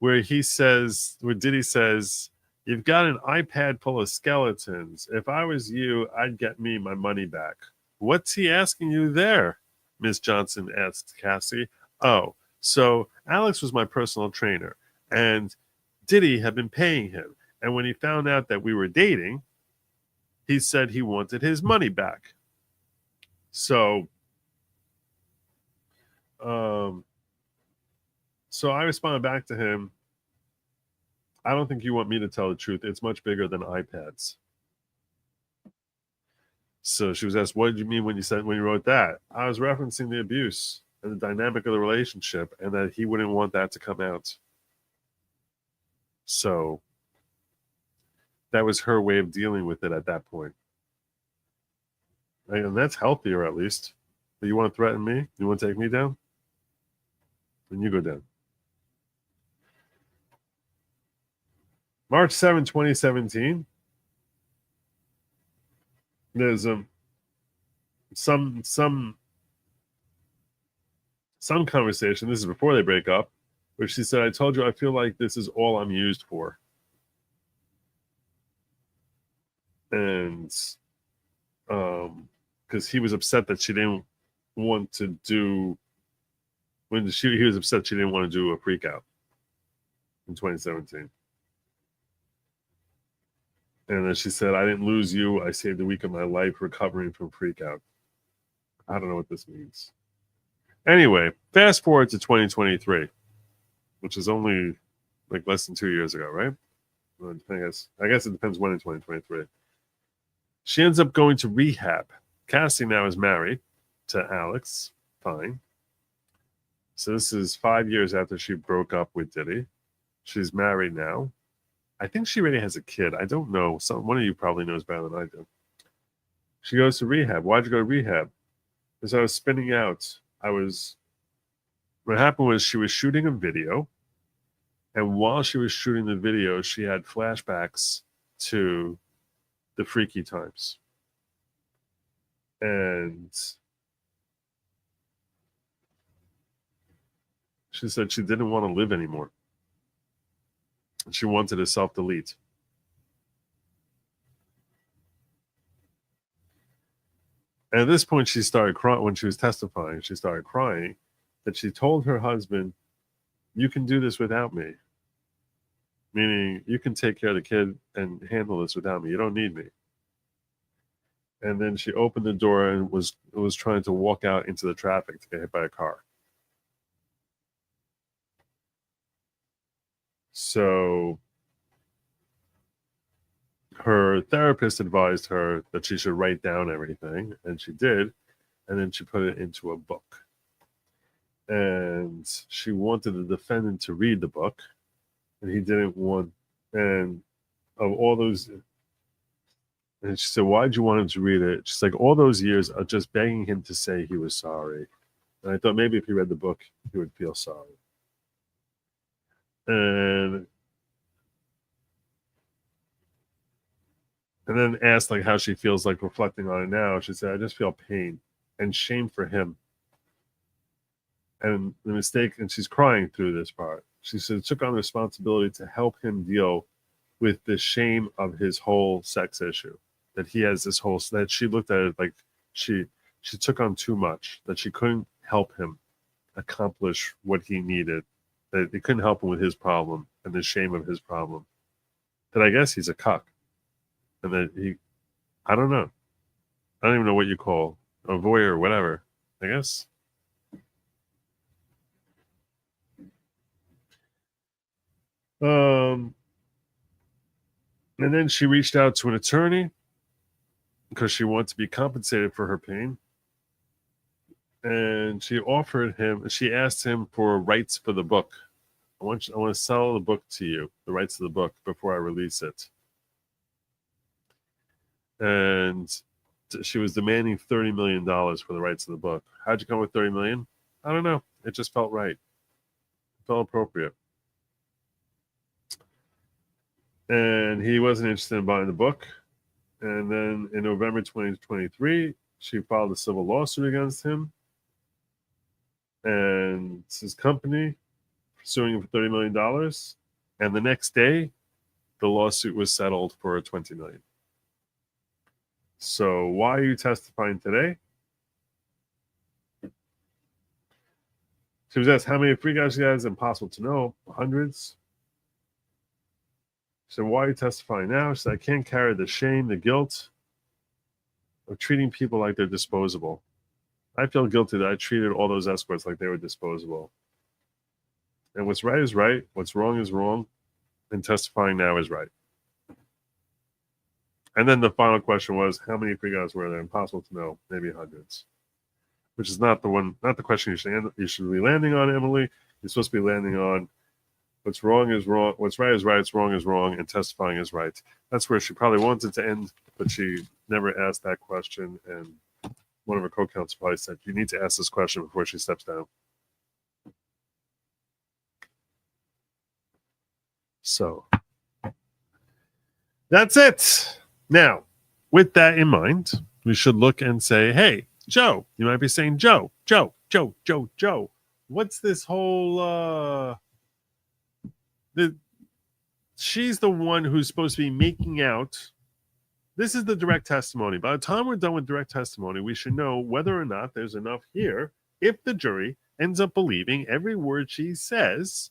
where Diddy says, "You've got an iPad full of skeletons. If I was you, I'd get me my money back." What's he asking you there? Miss Johnson asked Cassie. Oh, so Alex was my personal trainer, and Diddy had been paying him. And when he found out that we were dating, he said he wanted his money back. So, um, so I responded back to him, I don't think you want me to tell the truth. It's much bigger than iPads. So she was asked, what did you mean when you wrote that? I was referencing the abuse and the dynamic of the relationship and that he wouldn't want that to come out. So that was her way of dealing with it at that point. And that's healthier, at least. But you want to threaten me? You want to take me down? Then you go down. March 7, 2017. There's some conversation. This is before they break up. where she said, I told you I feel like this is all I'm used for. And because he was upset that she didn't want to do, he was upset she didn't want to do a freak out in 2017. And then she said, I didn't lose you. I saved a week of my life recovering from freak out. I don't know what this means. Anyway, fast forward to 2023, which is only like less than 2 years ago, right? Well, I guess it depends when in 2023. She ends up going to rehab. Cassie now is married to Alex. Fine. So this is 5 years after she broke up with Diddy. She's married now. I think she already has a kid. I don't know. One of you probably knows better than I do. She goes to rehab. Why'd you go to rehab? Because I was spinning out. What happened was she was shooting a video. And while she was shooting the video, she had flashbacks to the freaky times. And she said she didn't want to live anymore. She wanted to self-delete. And at this point, she started crying. When she was testifying, she started crying that she told her husband, you can do this without me. Meaning, you can take care of the kid and handle this without me. You don't need me. And then she opened the door and was trying to walk out into the traffic to get hit by a car. So her therapist advised her that she should write down everything, and she did, and then she put it into a book. And she wanted the defendant to read the book, and he didn't want, and of all those, and she said, why'd you want him to read it? She's like, all those years of just begging him to say he was sorry. And I thought maybe if he read the book, he would feel sorry. And then asked like how she feels like reflecting on it now. She said, I just feel pain and shame for him. And the mistake, and she's crying through this part. She said, took on the responsibility to help him deal with the shame of his whole sex issue. That he has this whole, that she looked at it like she took on too much, that she couldn't help him accomplish what he needed, that it couldn't help him with his problem and the shame of his problem. That I guess he's a cuck. And that I don't know. I don't even know what you call a voyeur or whatever, I guess. And then she reached out to an attorney because she wanted to be compensated for her pain. And she asked him for rights for the book. I want to sell the book to you, the rights to the book, before I release it. And she was demanding $30 million for the rights of the book. How'd you come with $30 million? I don't know. It just felt right. It felt appropriate. And he wasn't interested in buying the book. And then in November 2023, she filed a civil lawsuit against him and his company, suing him for $30 million. And the next day, the lawsuit was settled for $20 million. So why are you testifying today? She was asked how many freak outs she has. Impossible to know. Hundreds. She said, why are you testifying now? She said, I can't carry the shame, the guilt of treating people like they're disposable. I feel guilty that I treated all those escorts like they were disposable. And what's right is right. What's wrong is wrong. And testifying now is right. And then the final question was, how many freak outs were there? Impossible to know. Maybe hundreds. Which is not the question you should be landing on, Emily. You're supposed to be landing on what's wrong is wrong, what's right is right, what's wrong is wrong, and testifying is right. That's where she probably wanted to end, but she never asked that question. And one of her co-counsel probably said, you need to ask this question before she steps down. So that's it. Now, with that in mind, we should look and say, hey, Joe, you might be saying, Joe, what's this whole She's the one who's supposed to be making out. This is the direct testimony. By the time we're done with direct testimony, we should know whether or not there's enough here if the jury ends up believing every word she says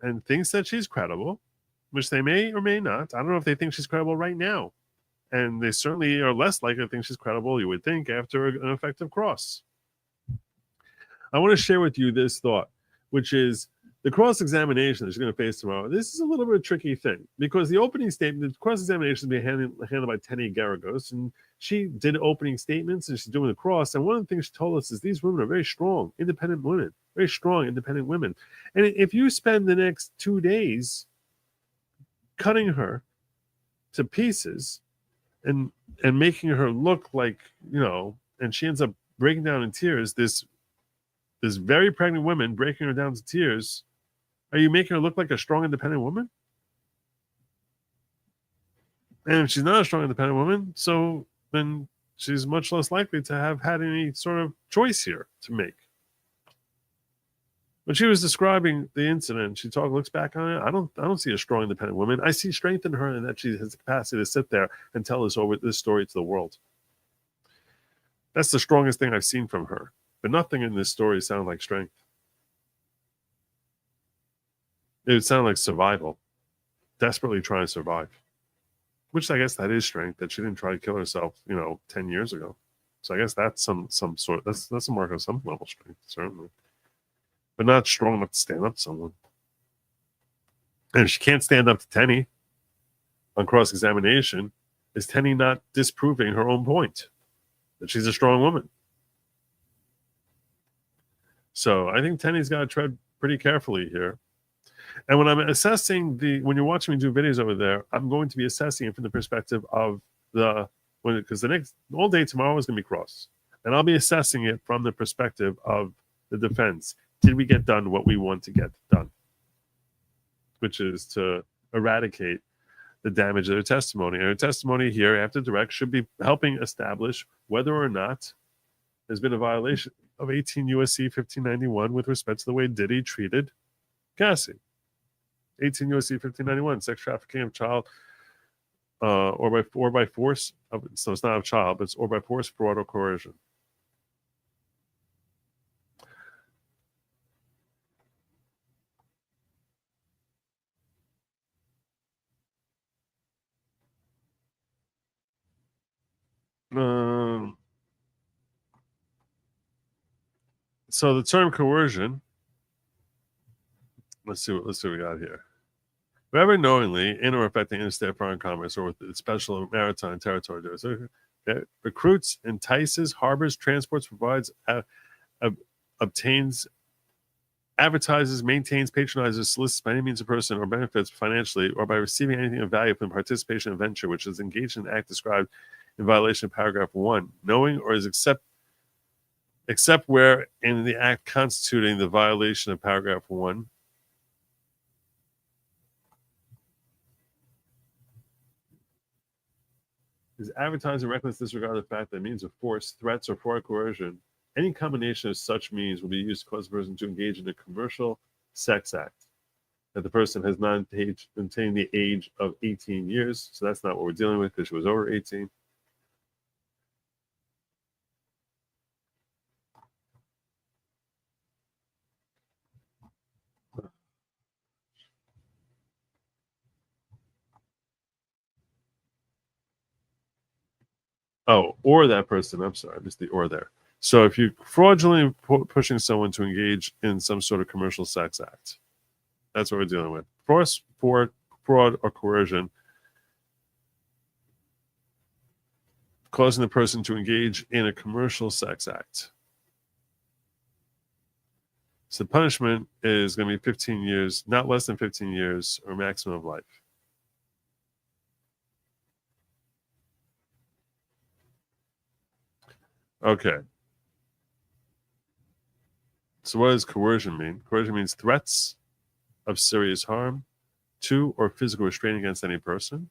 and thinks that she's credible, which they may or may not. I don't know if they think she's credible right now. And they certainly are less likely to think she's credible, you would think, after an effective cross. I want to share with you this thought, which is the cross-examination that she's going to face tomorrow. This is a little bit of a tricky thing because the opening statement, the cross-examination is being handled by Tenny Garagos, and she did opening statements and she's doing the cross. And one of the things she told us is these women are very strong, independent women, very strong, independent women. And if you spend the next 2 days cutting her to pieces and making her look like, and she ends up breaking down in tears, this very pregnant woman breaking her down to tears, are you making her look like a strong, independent woman? And if she's not a strong, independent woman, so then she's much less likely to have had any sort of choice here to make. When she was describing the incident, she looks back on it. I don't see a strong, independent woman. I see strength in her and that she has the capacity to sit there and tell this story to the world. That's the strongest thing I've seen from her. But nothing in this story sounds like strength. It would sound like survival, desperately trying to survive. Which I guess that is strength, that she didn't try to kill herself, 10 years ago. So I guess that's some sort. That's a mark of some level of strength, certainly, but not strong enough to stand up to someone. And if she can't stand up to Tenny on cross-examination, is Tenny not disproving her own point that she's a strong woman? So I think Tenny's got to tread pretty carefully here. And when I'm assessing when you're watching me do videos over there, I'm going to be assessing it from the perspective of because the next all day tomorrow is going to be cross, and I'll be assessing it from the perspective of the defense. Did we get done what we want to get done, which is to eradicate the damage of their testimony? And their testimony here after direct should be helping establish whether or not there's been a violation of 18 U.S.C. 1591 with respect to the way Diddy treated Cassie. 18 U.S.C. 1591, sex trafficking of child or by force. So it's not of child, but it's or by force, fraud, or coercion. So the term coercion. Let's see what we got here. Whoever knowingly, in or affecting interstate foreign commerce or with special maritime territory, recruits, entices, harbors, transports, provides, obtains, advertises, maintains, patronizes, solicits by any means a person or benefits financially or by receiving anything of value from participation in venture which is engaged in an act described in violation of paragraph 1, knowing or is except where in the act constituting the violation of paragraph 1 is advertising reckless disregard of the fact that means of force, threats, or fraud coercion, any combination of such means will be used to cause a person to engage in a commercial sex act. That the person has not attained the age of 18 years, so that's not what we're dealing with because she was over 18. Oh, or that person. I'm sorry, I missed the or there. So if you fraudulently pushing someone to engage in some sort of commercial sex act, that's what we're dealing with. Force, fraud, or coercion, causing the person to engage in a commercial sex act. So the punishment is going to be 15 years, not less than 15 years, or maximum of life. Okay. So what does coercion mean? Coercion means threats of serious harm to or physical restraint against any person.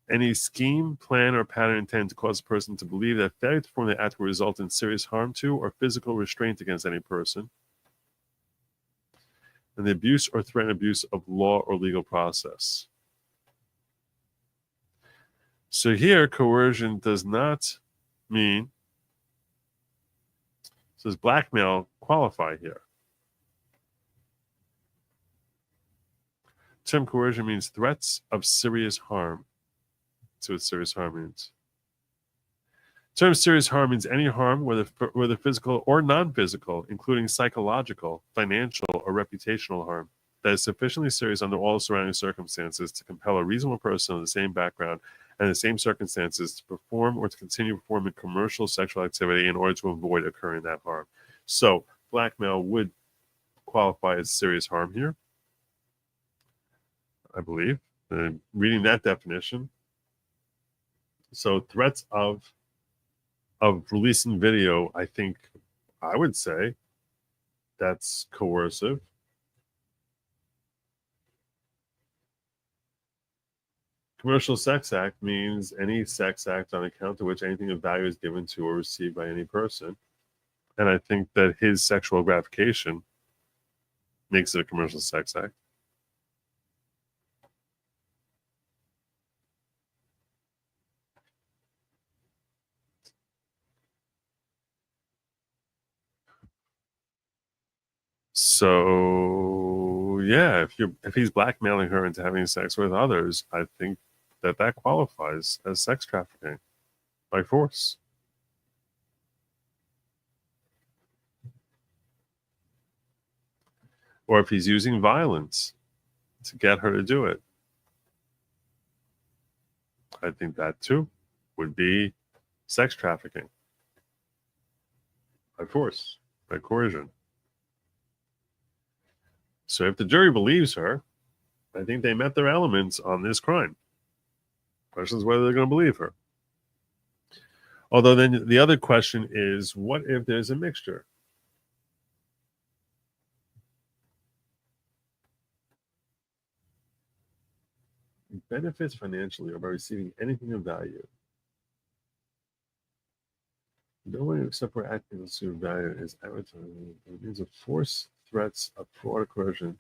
Any scheme, plan, or pattern intended to cause a person to believe that failure to perform the act will result in serious harm to or physical restraint against any person. and the abuse or threatened abuse of law or legal process. So here, coercion does not mean, does blackmail qualify here? The term coercion means threats of serious harm. That's what serious harm means. The term serious harm means any harm, whether physical or non-physical, including psychological, financial, or reputational harm, that is sufficiently serious under all surrounding circumstances to compel a reasonable person of the same background and the same circumstances to perform or to continue performing commercial sexual activity in order to avoid occurring that harm. So blackmail would qualify as serious harm here, I believe, reading that definition. So threats of releasing video, I think I would say that's coercive. Commercial sex act means any sex act on account of which anything of value is given to or received by any person. And I think that his sexual gratification makes it a commercial sex act. So yeah, if he's blackmailing her into having sex with others, I think that qualifies as sex trafficking by force. Or if he's using violence to get her to do it, I think that too would be sex trafficking by force, by coercion. So if the jury believes her, I think they met their elements on this crime. Question is whether they're going to believe her. Although then the other question is, what if there's a mixture? Benefits financially or by receiving anything of value. No one except for acting of value is advertising. It means of force, threats, of fraud, or coercion.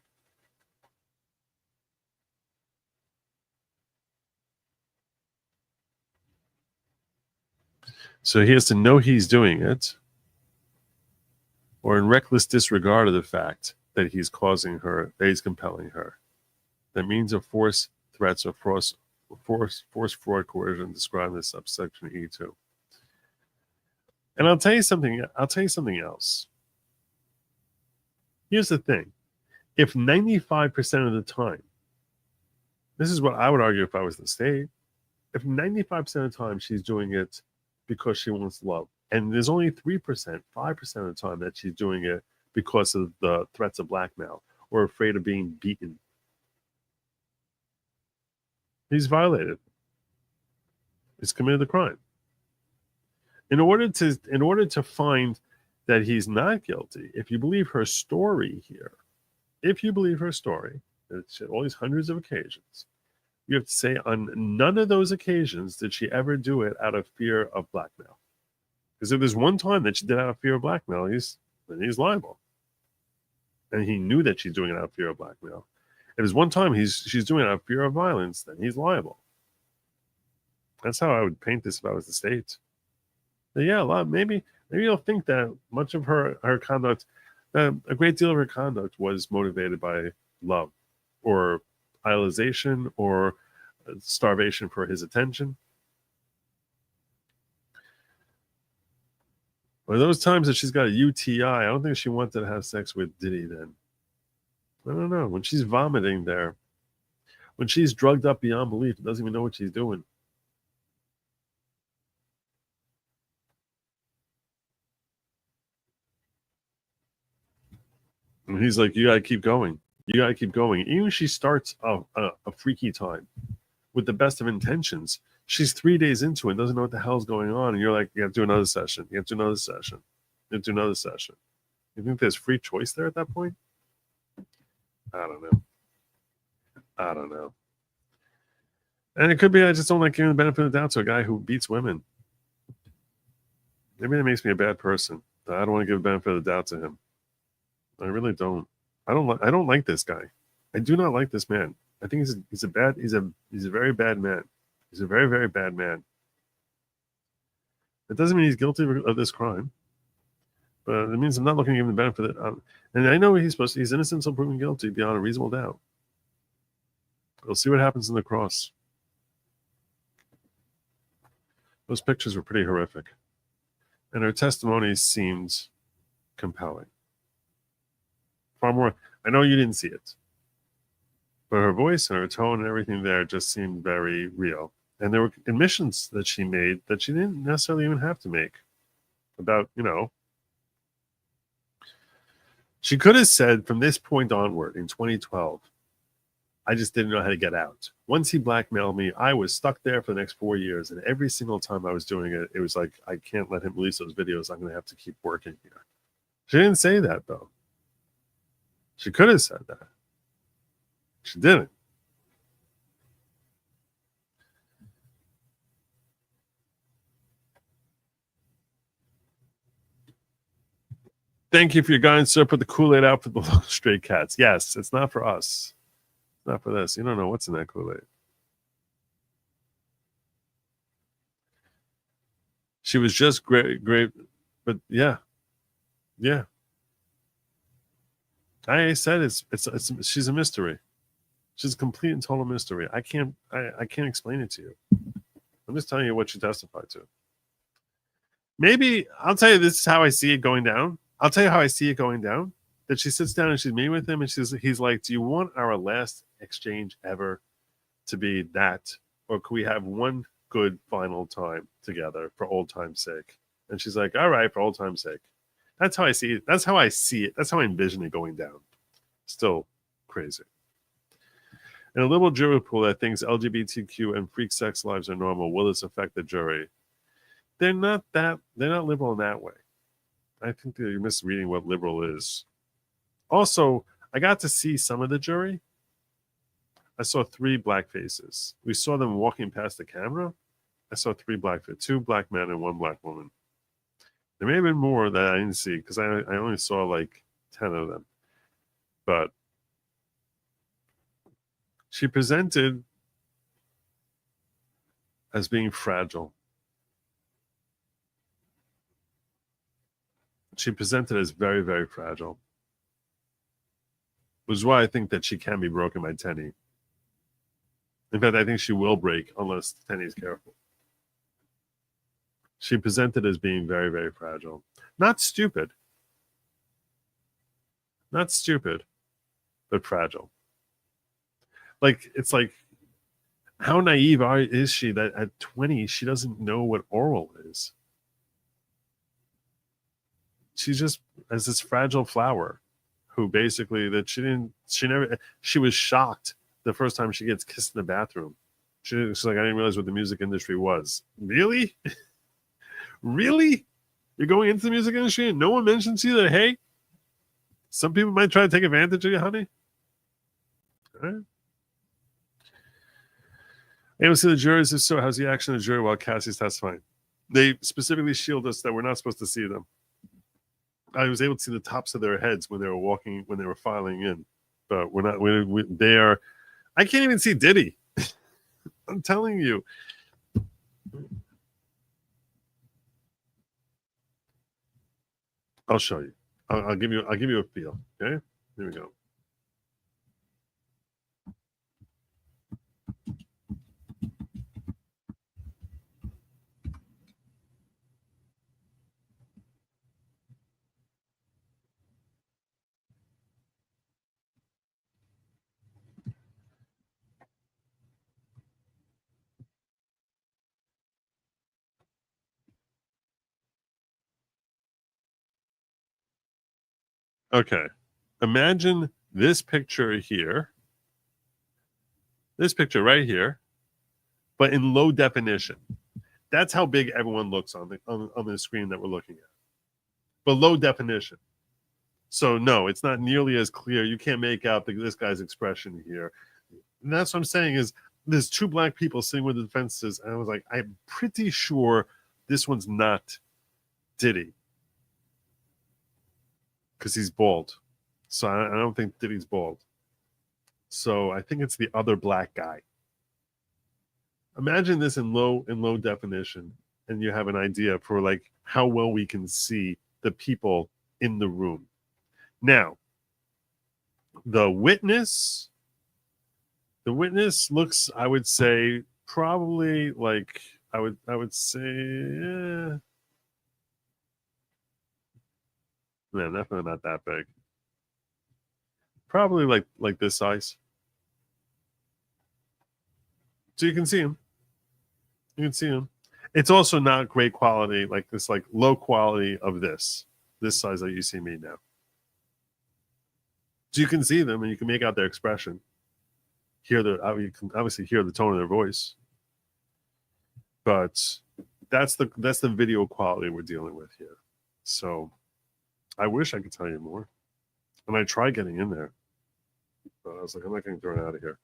So he has to know he's doing it, or in reckless disregard of the fact that he's causing her, that he's compelling her. That means of force, threats, or force, fraud, coercion described in subsection E2. And I'll tell you something else. Here's the thing. If 95% of the time, this is what I would argue if I was the state, if 95% of the time she's doing it because she wants love, and there's only 3%, 5% of the time that she's doing it because of the threats of blackmail or afraid of being beaten, he's violated. He's committed the crime. In order to find that he's not guilty, if you believe her story here, that she had all these hundreds of occasions, you have to say on none of those occasions did she ever do it out of fear of blackmail. Because if there's one time that she did out of fear of blackmail, then he's liable. And he knew that she's doing it out of fear of blackmail. If there's one time she's doing it out of fear of violence, then he's liable. That's how I would paint this if I was the state. But yeah, maybe you'll think that much of her conduct, a great deal of her conduct was motivated by love or idolization or starvation for his attention. Or those times that she's got a UTI, I don't think she wanted to have sex with Diddy then. I don't know. When she's vomiting there, when she's drugged up beyond belief, doesn't even know what she's doing. And he's like, you got to keep going. You got to keep going. Even if she starts a freaky time with the best of intentions, she's 3 days into it, doesn't know what the hell's going on. And you're like, you have to do another session. You have to do another session. You have to do another session. You think there's free choice there at that point? I don't know. And it could be I just don't like giving the benefit of the doubt to a guy who beats women. Maybe that makes me a bad person. I don't want to give the benefit of the doubt to him. I really don't. I don't like this guy. I do not like this man. I think he's a very bad man. He's a very, very bad man. It doesn't mean he's guilty of this crime, but it means I'm not looking to give him the benefit of and I know he's innocent until proven guilty beyond a reasonable doubt. We'll see what happens in the cross. Those pictures were pretty horrific. And her testimony seemed compelling. Far more, I know you didn't see it, but her voice and her tone and everything there just seemed very real. And there were admissions that she made that she didn't necessarily even have to make about, she could have said from this point onward in 2012, I just didn't know how to get out. Once he blackmailed me, I was stuck there for the next 4 years. And every single time I was doing it, it was like, I can't let him release those videos. I'm going to have to keep working here. She didn't say that, though. She could have said that. She didn't. Thank you for your guidance, sir. Put the Kool-Aid out for the little stray cats. Yes, it's not for us. It's not for this. You don't know what's in that Kool-Aid. She was just great, but yeah. I said it's she's a mystery. She's a complete and total mystery. I can't explain it to you. I'm just telling you what she testified to. Maybe I'll tell you this is how I see it going down. I'll tell you how I see it going down. That she sits down and she's meeting with him and he's like, do you want our last exchange ever to be that? Or could we have one good final time together for old time's sake? And she's like, all right, for old time's sake. That's how I see it. That's how I see it. That's how I envision it going down. Still crazy. In a liberal jury pool that thinks LGBTQ and freak sex lives are normal, will this affect the jury? They're not liberal in that way. I think that you're misreading what liberal is. Also, I got to see some of the jury. I saw 3 black faces. We saw them walking past the camera. I saw 3 black faces, 2 black men and 1 black woman. There may have been more that I didn't see because I only saw like 10 of them. But she presented as being fragile. She presented as very, very fragile. Which is why I think that she can be broken by Tenny. In fact, I think she will break unless Tenny is careful. She presented as being very, very fragile. Not stupid. Not stupid, but fragile. Like, it's like, how naive is she that at 20, she doesn't know what oral is? She just has this fragile flower who basically she was shocked the first time she gets kissed in the bathroom. She's like, I didn't realize what the music industry was. Really? Really? You're going into the music industry and no one mentions to you that, hey, some people might try to take advantage of you, honey? All right. Able to see the jurors. If so, how's the action of the jury while Cassie's testifying? They specifically shield us that we're not supposed to see them. I was able to see the tops of their heads when they were filing in, but we're not. They are. I can't even see Diddy. I'm telling you. I'll show you. I'll give you a feel. Okay, here we go. Okay, imagine this picture here. This picture right here, but in low definition. That's how big everyone looks on the screen that we're looking at. But low definition. So no, it's not nearly as clear. You can't make out this guy's expression here. And that's what I'm saying is there's 2 black people sitting with the defenses, and I was like, I'm pretty sure this one's not Diddy because he's bald. So I don't think Diddy's bald. So I think it's the other black guy. Imagine this in low definition, and you have an idea for like how well we can see the people in the room. Now, the witness looks, I would say, probably like I would say, man, definitely not that big. Probably like this size. So you can see him. You can see him. It's also not great quality, like this, like low quality of this size that you see me now. So you can see them and you can make out their expression. You can obviously hear the tone of their voice, but that's the video quality we're dealing with here. So I wish I could tell you more, and I tried getting in there, but I was like, I'm not getting thrown out of here.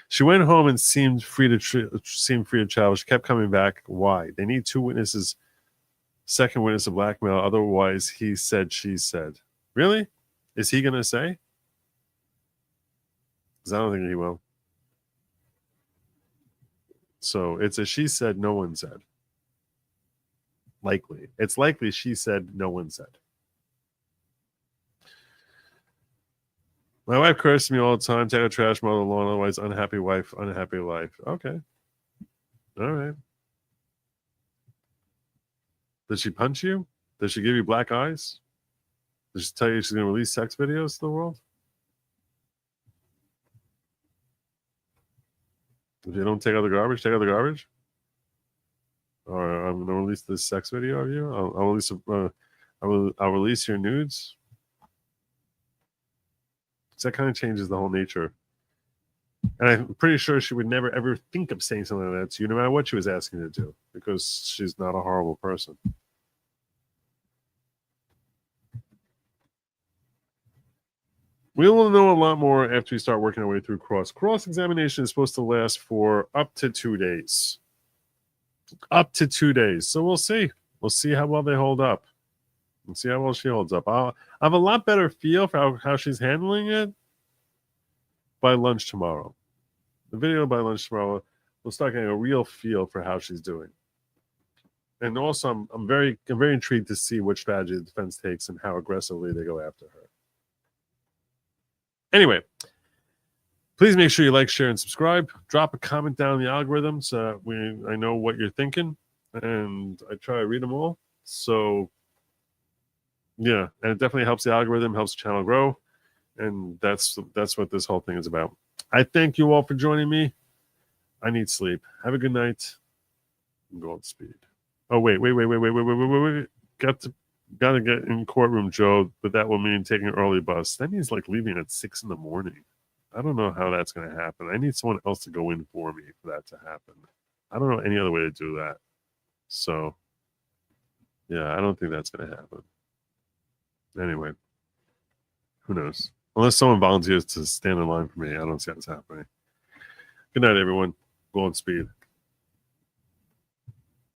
She went home and seemed free to travel. She kept coming back. Why? They need 2 witnesses. Second witness of blackmail. Otherwise, he said, she said. Really? Is he going to say? Because I don't think he will. So it's a she said, no one said. Likely. It's likely she said, no one said. My wife curses me all the time. Take a trash, mow the lawn. Otherwise, unhappy wife, unhappy life. Okay. All right. Did she punch you? Did she give you black eyes? Did she tell you she's going to release sex videos to the world? If you don't take out the garbage, take out the garbage. Or I'm going to release this sex video of you. I'll release your nudes. So that kind of changes the whole nature. And I'm pretty sure she would never ever think of saying something like that to you, no matter what she was asking you to do, because she's not a horrible person. We will know a lot more after we start working our way through cross-examination is supposed to last for up to 2 days. Up to 2 days. So we'll see. We'll see how well they hold up. We'll see how well she holds up. I have a lot better feel for how she's handling it by lunch tomorrow. The video by lunch tomorrow, we'll start getting a real feel for how she's doing. And also, I'm very intrigued to see which strategy the defense takes and how aggressively they go after her. Anyway, please make sure you like, share, and subscribe. Drop a comment down in the algorithm so I know what you're thinking, and I try to read them all. So, yeah, and it definitely helps the algorithm, helps the channel grow, and that's what this whole thing is about. I thank you all for joining me. I need sleep. Have a good night. Go on speed. Oh, wait. Gotta get in courtroom, Joe, but that will mean taking an early bus. That means like leaving at 6 in the morning. I don't know how that's going to happen. I need someone else to go in for me for that to happen. I don't know any other way to do that. So, yeah, I don't think that's going to happen. Anyway, who knows? Unless someone volunteers to stand in line for me, I don't see how it's happening. Good night, everyone. Go on speed.